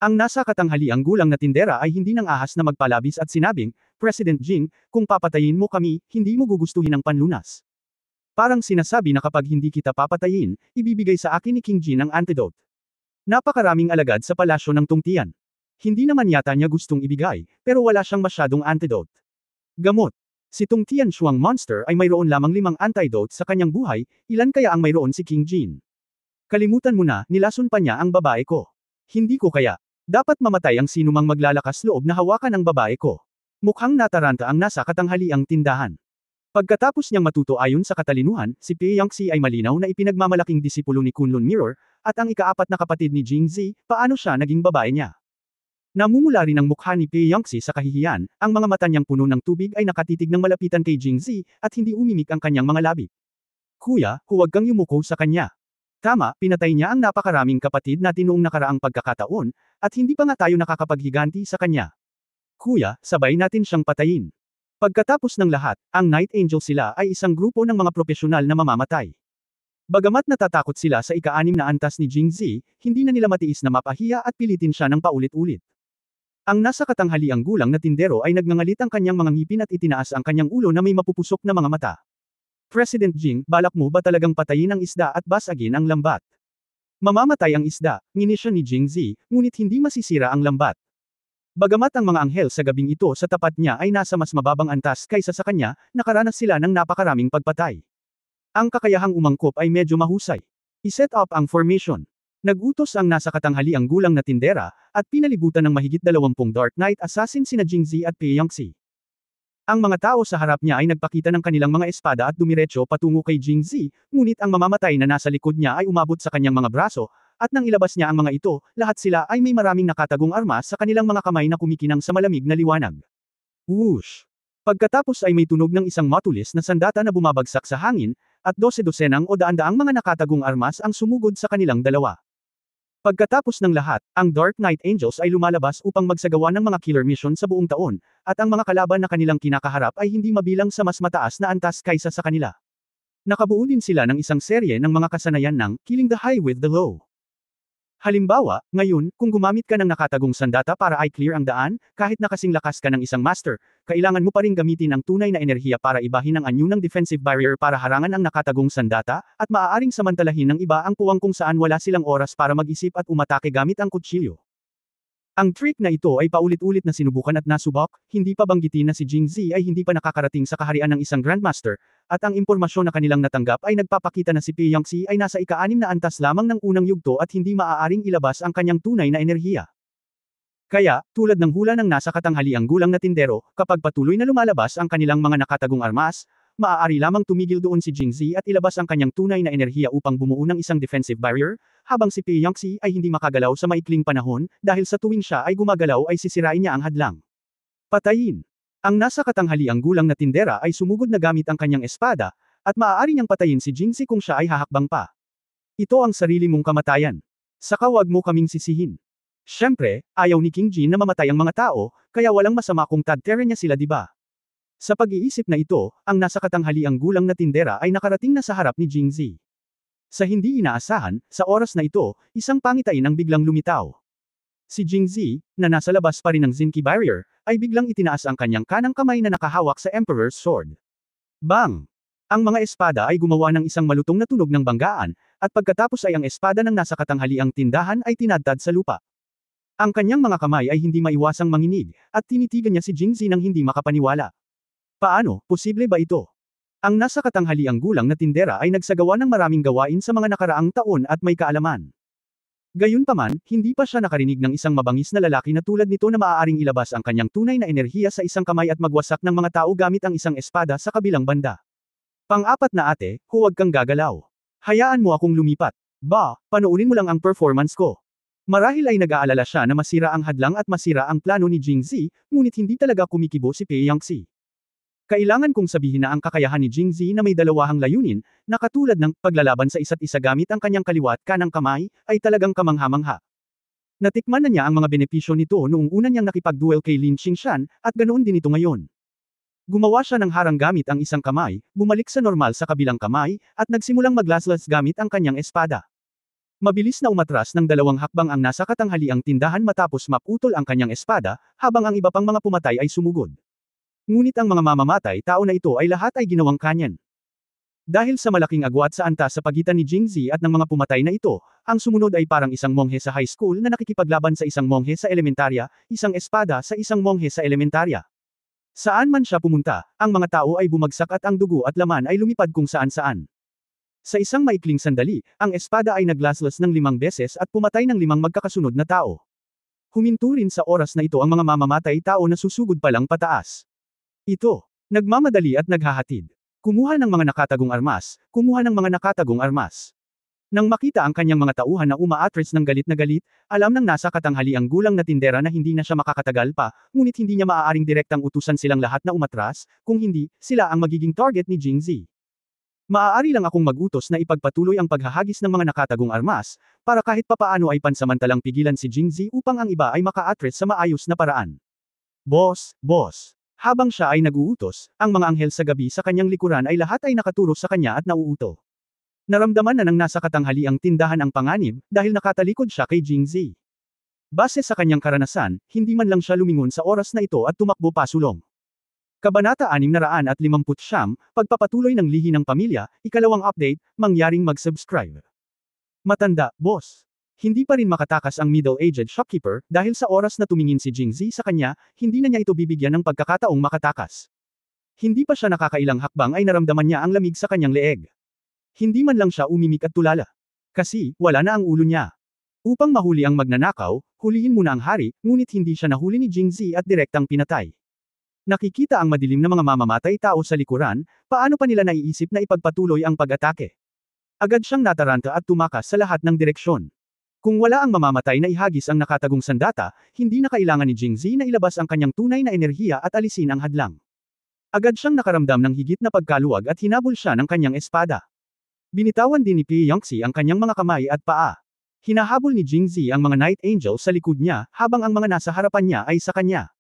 Speaker 1: Ang nasa katanghaliang gulang na tindera ay hindi nang ahas na magpalabis at sinabing, President Jing, kung papatayin mo kami, hindi mo gugustuhin ang panlunas. Parang sinasabi na kapag hindi kita papatayin, ibibigay sa akin ni King Jin ang antidote. Napakaraming alagad sa palasyo ng tungtian. Hindi naman yata niya gustong ibigay, pero wala siyang masyadong antidote. Gamot. Si Tung Tian Shuang Monster ay mayroon lamang 5 antidote sa kanyang buhay, ilan kaya ang mayroon si King Jin? Kalimutan mo na, nilason pa niya ang babae ko. Hindi ko kaya. Dapat mamatay ang sinumang maglalakas loob na hawakan ang babae ko. Mukhang nataranta ang nasa katanghaliang tindahan. Pagkatapos niyang matuto ayon sa katalinuhan, si Pei Yangtze ay malinaw na ipinagmamalaking disipulo ni Kunlun Mirror, at ang ika-4 na kapatid ni Jingzi, paano siya naging babae niya? Namumula rin ang mukha ni Pei Yangtze sa kahihiyan, ang mga mata niyang puno ng tubig ay nakatitig ng malapitan kay Jingzi, at hindi umimik ang kanyang mga labi. Kuya, huwag kang yumuko sa kanya. Tama, pinatay niya ang napakaraming kapatid natin noong nakaraang pagkakataon, at hindi pa nga tayo nakakapaghiganti sa kanya. Kuya, sabay natin siyang patayin. Pagkatapos ng lahat, ang Night Angel sila ay isang grupo ng mga profesional na mamamatay. Bagamat natatakot sila sa ika-6 na antas ni Jingzi, hindi na nila matiis na mapahiya at pilitin siya ng paulit-ulit. Ang nasa katanghaliang gulang na tindero ay nagngangalit ang kanyang mga ngipin at itinaas ang kanyang ulo na may mapupusok na mga mata. President Jing, balak mo ba talagang patayin ang isda at basagin ang lambat? Mamamatay ang isda, nginisyon ni Jingzi, ngunit hindi masisira ang lambat. Bagamat ang mga anghel sa gabing ito sa tapat niya ay nasa mas mababang antas kaysa sa kanya, nakaranas sila ng napakaraming pagpatay. Ang kakayahang umangkop ay medyo mahusay. I-set up ang formation. Nagutos ang nasa katanghaliang gulang na tindera, at pinalibutan ng mahigit 20 Dark Knight assassin sina Jingzi at Pei Yangtze. Ang mga tao sa harap niya ay nagpakita ng kanilang mga espada at dumiretso patungo kay Jingzi, ngunit ang mamamatay na nasa likod niya ay umabot sa kanyang mga braso, at nang ilabas niya ang mga ito, lahat sila ay may maraming nakatagong armas sa kanilang mga kamay na kumikinang sa malamig na liwanag. Whoosh! Pagkatapos ay may tunog ng isang matulis na sandata na bumabagsak sa hangin, at 12-dosenang o daan-daang mga nakatagong armas ang sumugod sa kanilang dalawa. Pagkatapos ng lahat, ang Dark Knight Angels ay lumalabas upang magsagawa ng mga killer mission sa buong taon, at ang mga kalaban na kanilang kinakaharap ay hindi mabilang sa mas mataas na antas kaysa sa kanila. Nakabuo din sila ng isang serye ng mga kasanayan ng Killing the High with the Low. Halimbawa, ngayon, kung gumamit ka ng nakatagong sandata para i-clear ang daan, kahit nakasing lakas ka ng isang master, kailangan mo pa ring gamitin ang tunay na enerhiya para ibahin ang anyo ng defensive barrier para harangan ang nakatagong sandata, at maaaring samantalahin ng iba ang puwang kung saan wala silang oras para mag-isip at umatake gamit ang kutsilyo. Ang trick na ito ay paulit-ulit na sinubukan at nasubok, hindi pa banggitin na si Jingzi ay hindi pa nakakarating sa kaharian ng isang Grandmaster, at ang impormasyon na kanilang natanggap ay nagpapakita na si Pei Yangtze ay nasa ika-6 na antas lamang ng unang yugto at hindi maaaring ilabas ang kanyang tunay na enerhiya. Kaya, tulad ng hula ng nasa katanghaliang gulang na tindero, kapag patuloy na lumalabas ang kanilang mga nakatagong armas, maaari lamang tumigil doon si Jingzi at ilabas ang kanyang tunay na enerhiya upang bumuo ng isang defensive barrier, habang si Pei Yangtze ay hindi makagalaw sa maikling panahon, dahil sa tuwing siya ay gumagalaw ay sisirain niya ang hadlang. Patayin. Ang nasa katanghaliang gulang na tindera ay sumugod na gamit ang kanyang espada, at maaari niyang patayin si Jingzi kung siya ay hahakbang pa. Ito ang sarili mong kamatayan. Saka wag mo kaming sisihin. Siyempre, ayaw ni King Jin na mamatay ang mga tao, kaya walang masama kung tadtere niya sila diba? Sa pag-iisip na ito, ang nasa katanghaliang gulang na tindera ay nakarating na sa harap ni Jingzi. Sa hindi inaasahan, sa oras na ito, isang pangitain ang biglang lumitaw. Si Jingzi, na nasa labas pa rin ng Zinki Barrier, ay biglang itinaas ang kanyang kanang kamay na nakahawak sa Emperor's Sword. Bang! Ang mga espada ay gumawa ng isang malutong na tunog ng banggaan, at pagkatapos ay ang espada ng nasa katanghaliang tindahan ay tinadtad sa lupa. Ang kanyang mga kamay ay hindi maiwasang manginig, at tinitigan niya si Jingzi nang hindi makapaniwala. Paano, posible ba ito? Ang nasa katanghaliang gulang na tindera ay nagsagawa ng maraming gawain sa mga nakaraang taon at may kaalaman. Gayunpaman, hindi pa siya nakarinig ng isang mabangis na lalaki na tulad nito na maaaring ilabas ang kanyang tunay na enerhiya sa isang kamay at magwasak ng mga tao gamit ang isang espada sa kabilang banda. Pang-apat na ate, huwag kang gagalaw. Hayaan mo akong lumipat. Panoorin mo lang ang performance ko. Marahil ay nag-aalala siya na masira ang hadlang at masira ang plano ni Jingzi, ngunit hindi talaga kumikibo si Pei Yangxi. Kailangan kong sabihin na ang kakayahan ni Jingzi na may dalawahang layunin, na katulad ng paglalaban sa isa't isa gamit ang kanyang kaliwa at kanang kamay, ay talagang kamangha-mangha. Natikman na niya ang mga benepisyo nito noong una niyang nakipag-duel kay Lin Qingshan, at ganoon din ito ngayon. Gumawa siya ng harang gamit ang isang kamay, bumalik sa normal sa kabilang kamay, at nagsimulang maglaslas gamit ang kanyang espada. Mabilis na umatras ng 2 hakbang ang nasa katanghaliang tindahan matapos maputol ang kanyang espada, habang ang iba pang mga pumatay ay sumugod. Ngunit ang mga mamamatay tao na ito ay lahat ay ginawang kanyan. Dahil sa malaking agwat sa antas sa pagitan ni Jingzi at ng mga pumatay na ito, ang sumunod ay parang isang monghe sa high school na nakikipaglaban sa isang monghe sa elementarya, isang espada sa isang monghe sa elementarya. Saan man siya pumunta, ang mga tao ay bumagsak at ang dugo at laman ay lumipad kung saan-saan. Sa isang maikling sandali, ang espada ay naglaslas ng 5 beses at pumatay ng 5 magkakasunod na tao. Huminto rin sa oras na ito ang mga mamamatay tao na susugod pa lang pataas. Ito, nagmamadali at naghahatid. Kumuha ng mga nakatagong armas, kumuha ng mga nakatagong armas. Nang makita ang kanyang mga tauhan na umaatres ng galit na galit, alam ng nasa katanghaliang gulang na tindera na hindi na siya makakatagal pa, ngunit hindi niya maaaring direktang utusan silang lahat na umatras, kung hindi, sila ang magiging target ni Jingzi. Maaari lang akong mag-utos na ipagpatuloy ang paghahagis ng mga nakatagong armas, para kahit papaano ay pansamantalang pigilan si Jingzi upang ang iba ay maka-atres sa maayos na paraan. Boss. Habang siya ay nag-uutos, ang mga anghel sa gabi sa kanyang likuran ay lahat ay nakaturo sa kanya at nauuto. Naramdaman na ng nasa katanghaliang tindahan ang panganib, dahil nakatalikod siya kay Jingzi. Base sa kanyang karanasan, hindi man lang siya lumingon sa oras na ito at tumakbo pasulong. Kabanata 659, Pagpapatuloy ng lihi ng pamilya, ikalawang update, mangyaring mag-subscribe. Matanda, boss. Hindi pa rin makatakas ang middle-aged shopkeeper, dahil sa oras na tumingin si Jingzi sa kanya, hindi na niya ito bibigyan ng pagkakataong makatakas. Hindi pa siya nakakailang hakbang ay naramdaman niya ang lamig sa kanyang leeg. Hindi man lang siya umimik at tulala. Kasi, wala na ang ulo niya. Upang mahuli ang magnanakaw, hulihin muna ang hari, ngunit hindi siya nahuli ni Jingzi at direktang pinatay. Nakikita ang madilim na mga mamamatay tao sa likuran, paano pa nila naiisip na ipagpatuloy ang pag-atake? Agad siyang nataranta at tumakas sa lahat ng direksyon. Kung wala ang mamamatay na ihagis ang nakatagong sandata, hindi na kailangan ni Jingzi na ilabas ang kanyang tunay na enerhiya at alisin ang hadlang. Agad siyang nakaramdam ng higit na pagkaluwag at hinabol siya ng kanyang espada. Binitawan din ni Pei Yangxi ang kanyang mga kamay at paa. Hinahabol ni Jingzi ang mga Night Angel sa likod niya, habang ang mga nasa harapan niya ay sa kanya.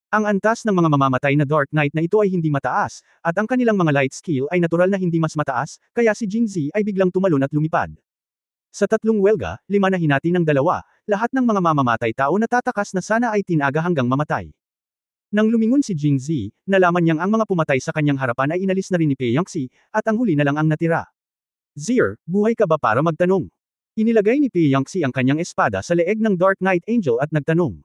Speaker 1: Ang antas ng mga mamamatay na Dark Knight na ito ay hindi mataas, at ang kanilang mga light skill ay natural na hindi mas mataas, kaya si Jingzi ay biglang tumalon at lumipad. Sa 3 welga, 5 na hinati ng 2, lahat ng mga mamamatay tao na tatakas na sana ay tinaga hanggang mamatay. Nang lumingon si Jingzi, nalaman niyang ang mga pumatay sa kanyang harapan ay inalis na rin ni Pei Yangxi, at ang huli na lang ang natira. Zier, buhay ka ba para magtanong? Inilagay ni Pei Yangxi ang kanyang espada sa leeg ng Dark Knight Angel at nagtanong.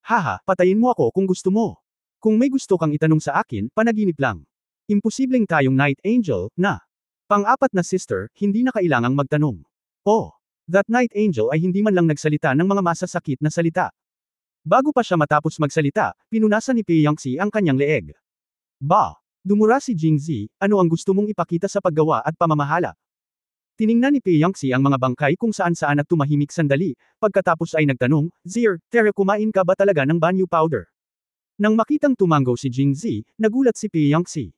Speaker 1: Haha, patayin mo ako kung gusto mo. Kung may gusto kang itanong sa akin, panaginip lang. Imposibleng tayong Night Angel, na. Pang-apat na sister, hindi na kailangang magtanong. Oh, that Night Angel ay hindi man lang nagsalita ng mga masasakit na salita. Bago pa siya matapos magsalita, pinunasan ni Pei Yangxi ang kanyang leeg. Dumura si Jingzi, ano ang gusto mong ipakita sa paggawa at pamamahala? Tiningnan ni Pei Yangxi ang mga bangkay kung saan-saan at tumahimik sandali, pagkatapos ay nagtanong, Zier, kumain ka ba talaga ng banyu powder? Nang makitang tumanggaw si Jingzi, nagulat si Pei Yangxi.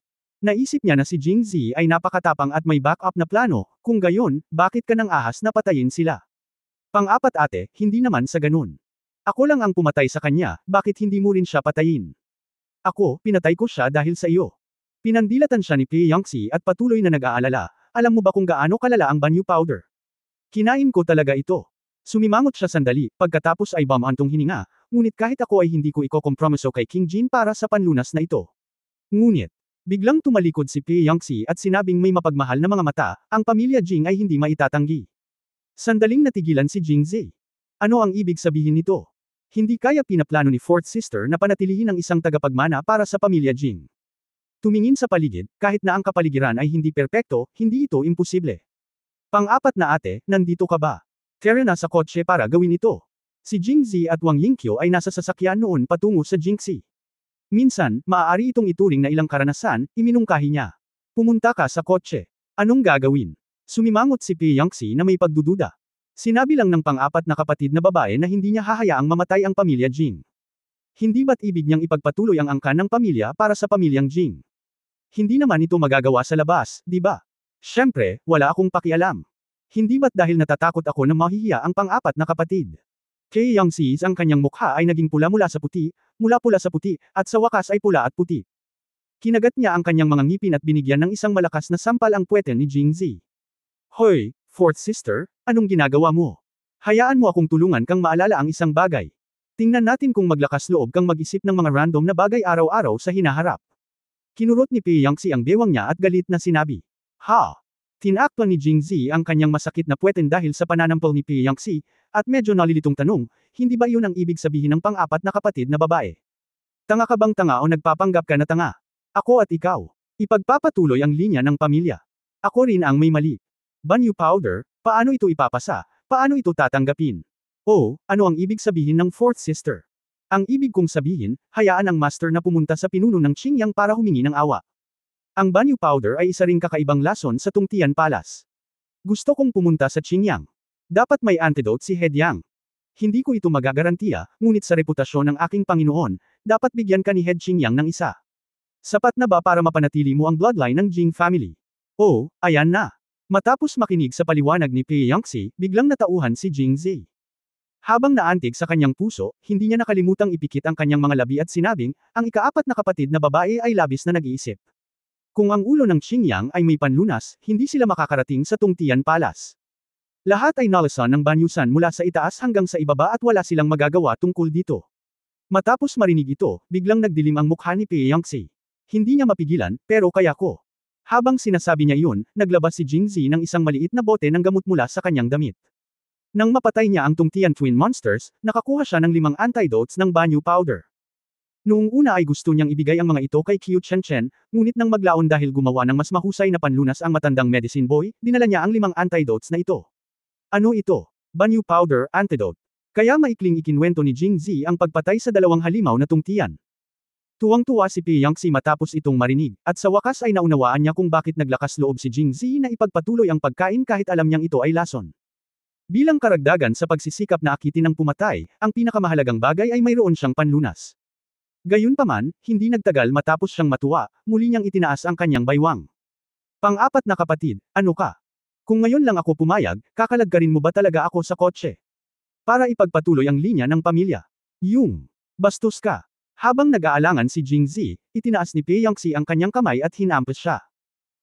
Speaker 1: Naisip niya na si Jingzi ay napakatapang at may backup na plano, kung gayon, bakit ka nang ahas na patayin sila? Pang-apat ate, hindi naman sa ganun. Ako lang ang pumatay sa kanya, bakit hindi mo rin siya patayin? Ako, pinatay ko siya dahil sa iyo. Pinandilatan siya ni Pei Yangxi at patuloy na nag-aalala, alam mo ba kung gaano kalala ang banyu powder? Kinain ko talaga ito. Sumimangot siya sandali, pagkatapos ay bumantong hininga, ngunit kahit ako ay hindi ko ikokompromiso kay King Jin para sa panlunas na ito. Ngunit, biglang tumalikod si Pi Yangxi at sinabing may mapagmahal na mga mata, ang pamilya Jing ay hindi maitatanggi. Sandaling natigilan si Jingzi. Ano ang ibig sabihin nito? Hindi kaya pinaplano ni fourth sister na panatilihin ang isang tagapagmana para sa pamilya Jing. Tumingin sa paligid, kahit na ang kapaligiran ay hindi perpekto, hindi ito imposible. Pang-apat na ate, nandito ka ba? Tara na sa kotse para gawin ito. Si Jingzi at Wang Yingqiu ay nasa sasakyan noon patungo sa Jingxi. Minsan, maaari itong ituring na ilang karanasan, iminungkahi niya. Pumunta ka sa kotse. Anong gagawin? Sumimangot si Pi Yangxi na may pagdududa. Sinabi lang ng pang-apat na kapatid na babae na hindi niya hahayaang mamatay ang pamilya Jing. Hindi ba't ibig niyang ipagpatuloy ang angkan ng pamilya para sa pamilyang Jing? Hindi naman ito magagawa sa labas, di ba? Siyempre, wala akong pakialam. Hindi ba't dahil natatakot ako na mahihiya ang pang-apat na kapatid? Kay Yangxi ang kanyang mukha ay naging pula mula sa puti, mula pula sa puti, at sa wakas ay pula at puti. Kinagat niya ang kanyang mga ngipin at binigyan ng isang malakas na sampal ang puwete ni Jingzi. Hoy, fourth sister, anong ginagawa mo? Hayaan mo akong tulungan kang maalala ang isang bagay. Tingnan natin kung maglakas loob kang mag-isip ng mga random na bagay araw-araw sa hinaharap. Kinurot ni Pi Yangxi ang bewang niya at galit na sinabi. Ha! Tinakpan ni Jingzi ang kanyang masakit na puweten dahil sa pananampal ni Pi Yangxi, at medyo nalilitong tanong, hindi ba iyon ang ibig sabihin ng pang-apat na kapatid na babae? Tanga ka bang tanga o nagpapanggap ka na tanga? Ako at ikaw. Ipagpapatuloy ang linya ng pamilya. Ako rin ang may mali. Banyu powder, paano ito ipapasa? Paano ito tatanggapin? Oh, ano ang ibig sabihin ng fourth sister? Ang ibig kong sabihin, hayaan ang master na pumunta sa pinuno ng Qingyang para humingi ng awa. Ang banyu powder ay isa ring kakaibang lason sa Tungtian Palace. Gusto kong pumunta sa Qingyang. Dapat may antidote si He Diang. Hindi ko ito magagarantiya, ngunit sa reputasyon ng aking Panginoon, dapat bigyan ka ni He Qingyang ng isa. Sapat na ba para mapanatili mo ang bloodline ng Jing family? Oh, ayan na. Matapos makinig sa paliwanag ni Pi Yangxi, biglang natauhan si Jingzi. Habang naantig sa kanyang puso, hindi niya nakalimutang ipikit ang kanyang mga labi at sinabing, ang ikaapat na kapatid na babae ay labis na nag-iisip. Kung ang ulo ng Qingyang ay may panlunas, hindi sila makakarating sa Tungtian Palace. Lahat ay nalasan ng banyusan mula sa itaas hanggang sa ibaba at wala silang magagawa tungkol dito. Matapos marinig ito, biglang nagdilim ang mukha ni Pi Yangxi. Hindi niya mapigilan, pero kaya ko. Habang sinasabi niya iyon, naglabas si Jingzi ng isang maliit na bote ng gamot mula sa kanyang damit. Nang mapatay niya ang Tungtian Twin Monsters, nakakuha siya ng 5 antidotes ng banyu powder. Noong una ay gusto niyang ibigay ang mga ito kay Qiu Chen, ngunit nang maglaon dahil gumawa ng mas mahusay na panlunas ang matandang medicine boy, dinala niya ang 5 antidotes na ito. Ano ito? Banyu powder antidote. Kaya maikling ikinwento ni Jingzi ang pagpatay sa 2 halimaw na tungtian. Tuwang-tuwa si Pi Yangxi matapos itong marinig, at sa wakas ay naunawaan niya kung bakit naglakas loob si Jingzi na ipagpatuloy ang pagkain kahit alam niyang ito ay lason. Bilang karagdagan sa pagsisikap na akitin ng pumatay, ang pinakamahalagang bagay ay mayroon siyang panlunas. Gayunpaman, hindi nagtagal matapos siyang matuwa, muli niyang itinaas ang kanyang baywang. Pang-apat na kapatid, ano ka? Kung ngayon lang ako pumayag, kakalagkarin mo ba talaga ako sa kotse? Para ipagpatuloy ang linya ng pamilya. Yung, bastos ka. Habang nag-aalangan si Jingzi, itinaas ni Pi Yangxi ang kanyang kamay at hinampas siya.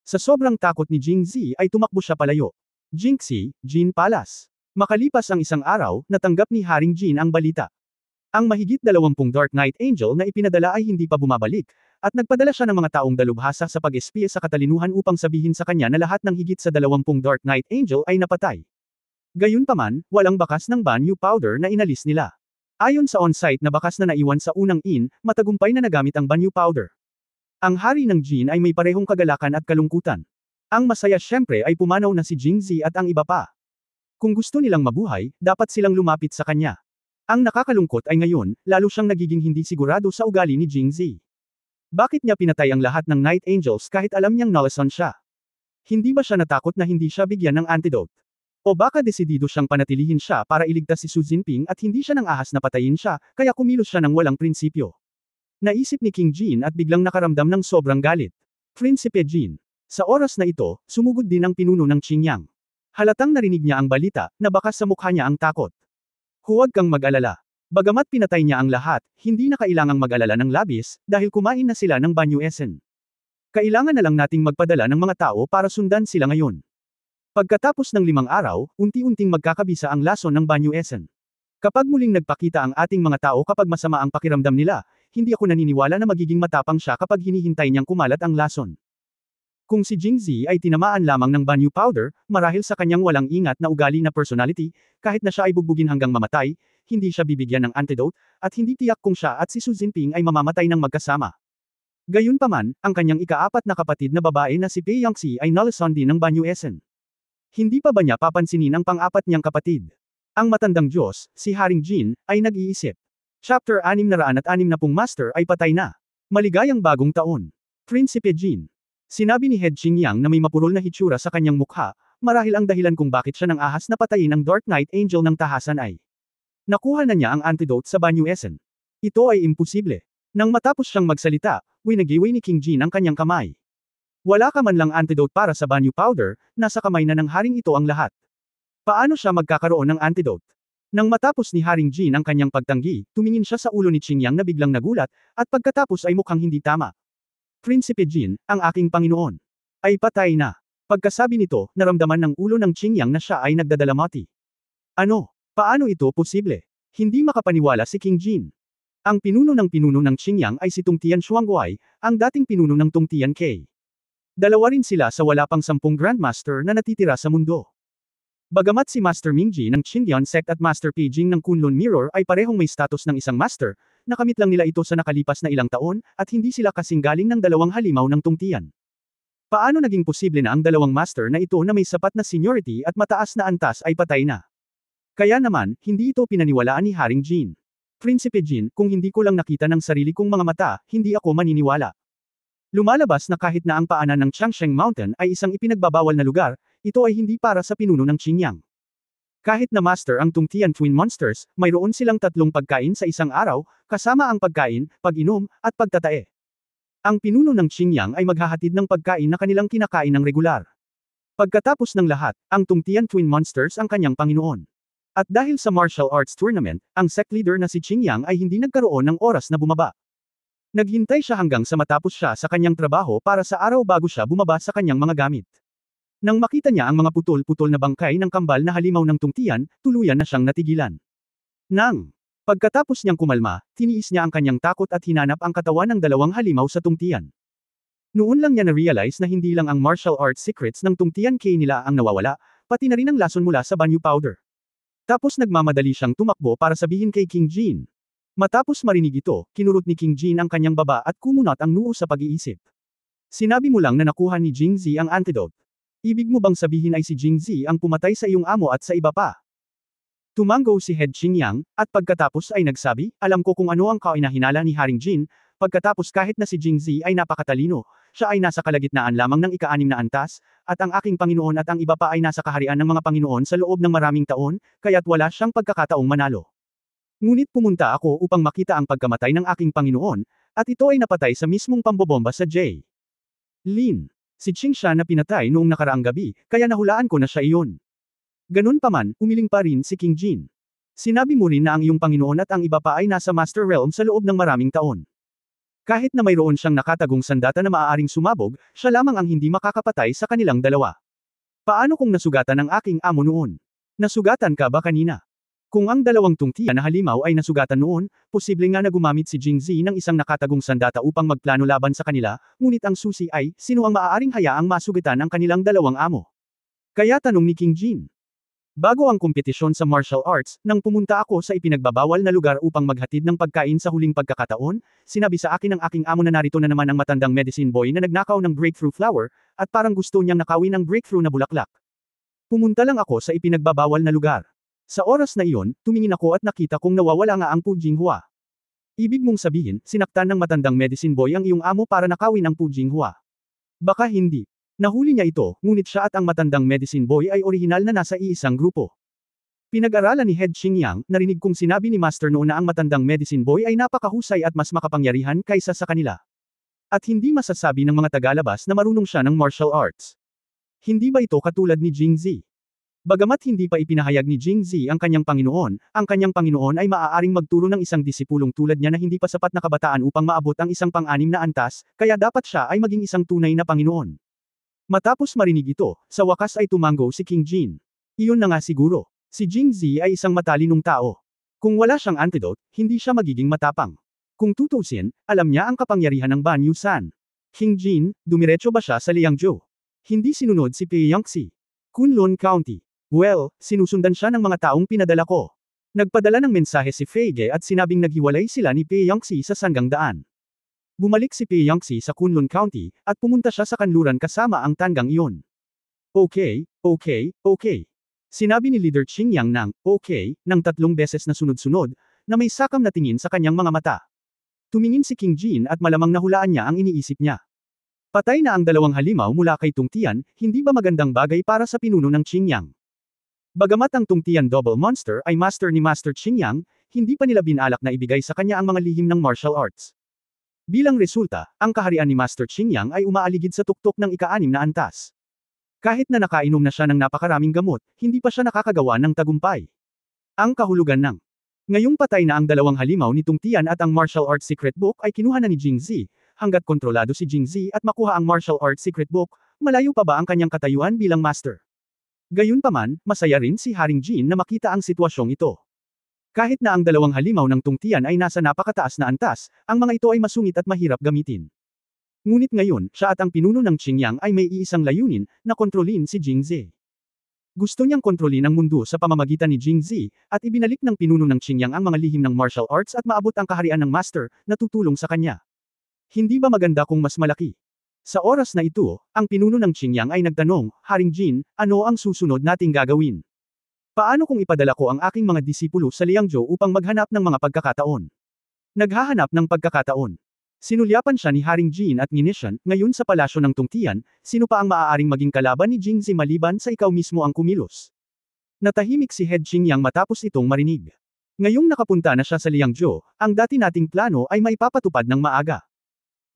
Speaker 1: Sa sobrang takot ni Jingzi ay tumakbo siya palayo. Jingxi, Jin Palace. Makalipas ang isang araw, natanggap ni Haring Jin ang balita. Ang mahigit 20 Dark Knight Angel na ipinadala ay hindi pa bumabalik, at nagpadala siya ng mga taong dalubhasa sa pag-espiya sa katalinuhan upang sabihin sa kanya na lahat ng higit sa 20 Dark Knight Angel ay napatay. Gayunpaman, walang bakas ng banyu powder na inalis nila. Ayon sa on-site na bakas na naiwan sa unang inn, matagumpay na nagamit ang banyu powder. Ang hari ng Jin ay may parehong kagalakan at kalungkutan. Ang masaya syempre ay pumanaw na si Jingzi at ang iba pa. Kung gusto nilang mabuhay, dapat silang lumapit sa kanya. Ang nakakalungkot ay ngayon, lalo siyang nagiging hindi sigurado sa ugali ni Jingzi. Bakit niya pinatay ang lahat ng Night Angels kahit alam niyang nalason siya? Hindi ba siya natakot na hindi siya bigyan ng antidote? O baka desidido siyang panatilihin siya para iligtas si Xu Jinping at hindi siya nang ahas na patayin siya, kaya kumilos siya ng walang prinsipyo. Naisip ni King Jin at biglang nakaramdam ng sobrang galit. Prinsipe Jin. Sa oras na ito, sumugod din ang pinuno ng Qingyang. Halatang narinig niya ang balita, na bakas sa mukha niya ang takot. Huwag kang mag-alala. Bagamat pinatay niya ang lahat, hindi na kailangang mag-alala ng labis, dahil kumain na sila ng banyu esen. Kailangan na lang nating magpadala ng mga tao para sundan sila ngayon. Pagkatapos ng 5 araw, unti-unting magkakabisa ang lason ng Banyu Esen. Kapag muling nagpakita ang ating mga tao kapag masama ang pakiramdam nila, hindi ako naniniwala na magiging matapang siya kapag hinihintay niyang kumalat ang lason. Kung si Jingzi ay tinamaan lamang ng banyu powder, marahil sa kanyang walang ingat na ugali na personality, kahit na siya ay bugbugin hanggang mamatay, hindi siya bibigyan ng antidote, at hindi tiyak kung siya at si Su Jinping ay mamamatay ng magkasama. Gayunpaman, ang kanyang ika-4 na kapatid na babae na si Pei Yangxi ay nalason din ng Banyu Esen. Hindi pa ba niya papansinin ang pang-4 niyang kapatid? Ang matandang Diyos, si Haring Jin, ay nag-iisip. Chapter 660 Master ay patay na. Maligayang bagong taon. Prinsipe Jin. Sinabi ni Head Qingyang na may mapurol na hitsura sa kanyang mukha, marahil ang dahilan kung bakit siya nang ahas na patayin ang Dark Knight Angel ng tahasan ay nakuha na niya ang antidote sa Banyu Esen. Ito ay imposible. Nang matapos siyang magsalita, winagiway ni King Jin ang kanyang kamay. Wala ka man lang antidote para sa banyu powder, nasa kamay na ng haring ito ang lahat. Paano siya magkakaroon ng antidote? Nang matapos ni Haring Jin ang kanyang pagtanggi, tumingin siya sa ulo ni Qingyang na biglang nagulat, at pagkatapos ay mukhang hindi tama. Prinsipe Jin, ang aking Panginoon, ay patay na. Pagkasabi nito, naramdaman ng ulo ng Qingyang na siya ay nagdadalamati. Ano? Paano ito posible? Hindi makapaniwala si King Jin. Ang pinuno ng Qingyang ay si Tungtian Shuangguai, ang dating pinuno ng Tungtian K. Dalawa rin sila sa wala pang 10 Grandmaster na natitira sa mundo. Bagamat si Master Mingji ng Qindian Sect at Master Peijing ng Kunlun Mirror ay parehong may status ng isang master, nakamit lang nila ito sa nakalipas na ilang taon, at hindi sila kasing galing ng 2 halimaw ng Tungtian. Paano naging posible na ang 2 master na ito na may sapat na seniority at mataas na antas ay patay na? Kaya naman, hindi ito pinaniwalaan ni Haring Jin. Prinsipe Jin, kung hindi ko lang nakita ng sarili kong mga mata, hindi ako maniniwala. Lumalabas na kahit na ang paanan ng Changsheng Mountain ay isang ipinagbabawal na lugar, ito ay hindi para sa pinuno ng Qingyang. Kahit na master ang Tungtian Twin Monsters, mayroon silang 3 pagkain sa isang araw, kasama ang pagkain, pag-inom, at pagtatae. Ang pinuno ng Qingyang ay maghahatid ng pagkain na kanilang kinakain ng regular. Pagkatapos ng lahat, ang Tungtian Twin Monsters ang kanyang Panginoon. At dahil sa martial arts tournament, ang sect leader na si Qingyang ay hindi nagkaroon ng oras na bumaba. Naghintay siya hanggang sa matapos siya sa kanyang trabaho para sa araw bago siya bumaba sa kanyang mga gamit. Nang makita niya ang mga putol-putol na bangkay ng kambal na halimaw ng Tungtian, tuluyan na siyang natigilan. Pagkatapos niyang kumalma, tiniis niya ang kanyang takot at hinanap ang katawan ng 2 halimaw sa Tungtian. Noon lang niya na-realize na hindi lang ang martial arts secrets ng Tungtian K nila ang nawawala, pati na rin ang lason mula sa banyu powder. Tapos nagmamadali siyang tumakbo para sabihin kay King Jin. Matapos marinig ito, kinurot ni King Jin ang kanyang baba at kumunat ang noo sa pag-iisip. Sinabi mo lang na nakuha ni Jingzi ang antidote. Ibig mo bang sabihin ay si Jingzi ang pumatay sa iyong amo at sa iba pa? Tumango si Head Qingyang, at pagkatapos ay nagsabi, alam ko kung ano ang kainahinala ni Haring Jin, pagkatapos kahit na si Jingzi ay napakatalino, siya ay nasa kalagitnaan lamang ng ika-6 na antas, at ang aking Panginoon at ang iba pa ay nasa kaharian ng mga Panginoon sa loob ng maraming taon, kaya't wala siyang pagkakataong manalo. Ngunit pumunta ako upang makita ang pagkamatay ng aking Panginoon, at ito ay napatay sa mismong pambobomba sa J. Lin. Si Qing siya na pinatay noong nakaraang gabi, kaya nahulaan ko na siya iyon. Ganun pa man, umiling pa rin si King Jin. Sinabi mo rin na ang iyong Panginoon at ang iba pa ay nasa Master Realm sa loob ng maraming taon. Kahit na mayroon siyang nakatagong sandata na maaaring sumabog, siya lamang ang hindi makakapatay sa kanilang dalawa. Paano kung nasugatan ng aking amo noon? Nasugatan ka ba kanina? Kung ang 2 Tungtian na halimaw ay nasugatan noon, posible nga na gumamit si Jingzi ng isang nakatagong sandata upang magplano laban sa kanila, ngunit ang susi ay, sino ang maaaring hayaang masugatan ang kanilang 2 amo? Kaya tanong ni King Jin. Bago ang kompetisyon sa martial arts, nang pumunta ako sa ipinagbabawal na lugar upang maghatid ng pagkain sa huling pagkakataon, sinabi sa akin ng aking amo na narito na naman ang matandang medicine boy na nagnakaw ng breakthrough flower, at parang gusto niyang nakawin ang breakthrough na bulaklak. Pumunta lang ako sa ipinagbabawal na lugar. Sa oras na iyon, tumingin ako at nakita kong nawawala nga ang Pu Jinghua. Ibig mong sabihin, sinaktan ng matandang medicine boy ang iyong amo para nakawin ang Pu Jinghua. Baka hindi. Nahuli niya ito, ngunit siya at ang matandang medicine boy ay orihinal na nasa iisang grupo. Pinag-aralan ni Head Qingyang, narinig kong sinabi ni Master noon na ang matandang medicine boy ay napakahusay at mas makapangyarihan kaysa sa kanila. At hindi masasabi ng mga tagalabas na marunong siya ng martial arts. Hindi ba ito katulad ni Jingzi? Bagamat hindi pa ipinahayag ni Jingzi ang kanyang Panginoon ay maaaring magturo ng isang disipulong tulad niya na hindi pa sapat na kabataan upang maabot ang isang pang-6 na antas, kaya dapat siya ay maging isang tunay na Panginoon. Matapos marinig ito, sa wakas ay tumango si King Jin. Iyon na nga siguro. Si Jingzi ay isang matalinong tao. Kung wala siyang antidote, hindi siya magiging matapang. Kung tutusin, alam niya ang kapangyarihan ng Ban Yusan. King Jin, dumiretso ba siya sa Liangzhou? Hindi sinunod si Pei Yangxi. Kunlun County. Well, sinusundan siya ng mga taong pinadala ko. Nagpadala ng mensahe si Fei Ge at sinabing naghiwalay sila ni Pei Yangxi sa Sanggang Daan. Bumalik si Pei Yangxi sa Kunlun County, at pumunta siya sa kanluran kasama ang tanggang iyon. Okay. Sinabi ni Leader Qingyang ng, okay, ng 3 beses na sunod-sunod, na may sakam na tingin sa kanyang mga mata. Tumingin si King Jin at malamang nahulaan niya ang iniisip niya. Patay na ang 2 halimaw mula kay Tungtian, hindi ba magandang bagay para sa pinuno ng Qingyang? Bagamat ang Tungtian Double Monster ay master ni Master Qingyang, hindi pa nila binalak na ibigay sa kanya ang mga lihim ng martial arts. Bilang resulta, ang kaharian ni Master Qingyang ay umaaligid sa tuktok ng ika-6 na antas. Kahit na nakainom na siya ng napakaraming gamot, hindi pa siya nakakagawa ng tagumpay. Ang kahulugan ng ngayong patay na ang 2 halimaw ni Tungtian at ang martial arts secret book ay kinuha na ni Jingzi, hanggat kontrolado si Jingzi at makuha ang martial arts secret book, malayo pa ba ang kanyang katayuan bilang master? Gayunpaman, masaya rin si Haring Jin na makita ang sitwasyong ito. Kahit na ang 2 halimaw ng Tungtian ay nasa napakataas na antas, ang mga ito ay masungit at mahirap gamitin. Ngunit ngayon, siya at ang pinuno ng Qingyang ay may iisang layunin, na kontrolin si Jingzi. Gusto niyang kontrolin ang mundo sa pamamagitan ni Jingzi, at ibinalik ng pinuno ng Qingyang ang mga lihim ng martial arts at maabot ang kaharian ng master, na tutulong sa kanya. Hindi ba maganda kung mas malaki? Sa oras na ito, ang pinuno ng Qingyang ay nagtanong, Haring Jin, ano ang susunod nating gagawin? Paano kung ipadala ko ang aking mga disipulo sa Liangzhou upang maghanap ng mga pagkakataon? Naghahanap ng pagkakataon. Sinulyapan siya ni Haring Jin at ni Nishan, ngayon sa palasyo ng Tungtian, sino pa ang maaaring maging kalaban ni Jingzi maliban sa ikaw mismo ang kumilos? Natahimik si Head Qingyang matapos itong marinig. Ngayong nakapunta na siya sa Liangzhou, ang dati nating plano ay maipapatupad ng maaga.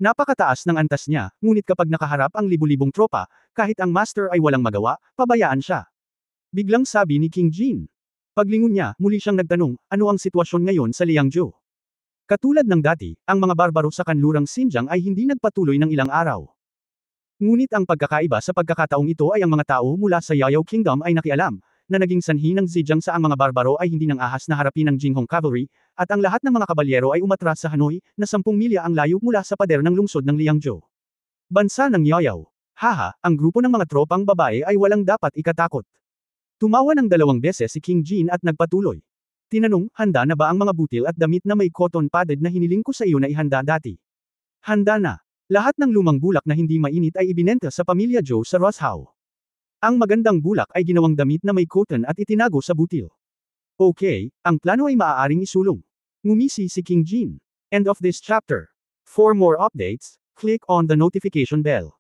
Speaker 1: Napakataas ng antas niya, ngunit kapag nakaharap ang libu-libong tropa, kahit ang master ay walang magawa, pabayaan siya. Biglang sabi ni King Jin. Paglingon niya, muli siyang nagtanong, ano ang sitwasyon ngayon sa Liangzhou? Katulad ng dati, ang mga barbaro sa kanlurang Xinjiang ay hindi nagpatuloy ng ilang araw. Ngunit ang pagkakaiba sa pagkakataong ito ay ang mga tao mula sa Yayao Kingdom ay nakialam, na naging sanhi ng Zhejiang sa ang mga barbaro ay hindi nang ahas na harapin ng Jinghong Cavalry, at ang lahat ng mga kabalyero ay umatras sa Hanoi, na 10 milya ang layo mula sa pader ng lungsod ng Liangzhou. Bansa ng Yayao. Haha, ang grupo ng mga tropang babae ay walang dapat ikatakot. Tumawa ng 2 beses si King Jin at nagpatuloy. Tinanong, handa na ba ang mga butil at damit na may cotton padded na hiniling ko sa iyo na ihanda dati? Handa na. Lahat ng lumang bulak na hindi mainit ay ibinenta sa pamilya Zhou sa Roshao. Ang magandang bulak ay ginawang damit na may cotton at itinago sa butil. Okay, ang plano ay maaaring isulong. Ngumisi si King Jin. End of this chapter. For more updates, click on the notification bell.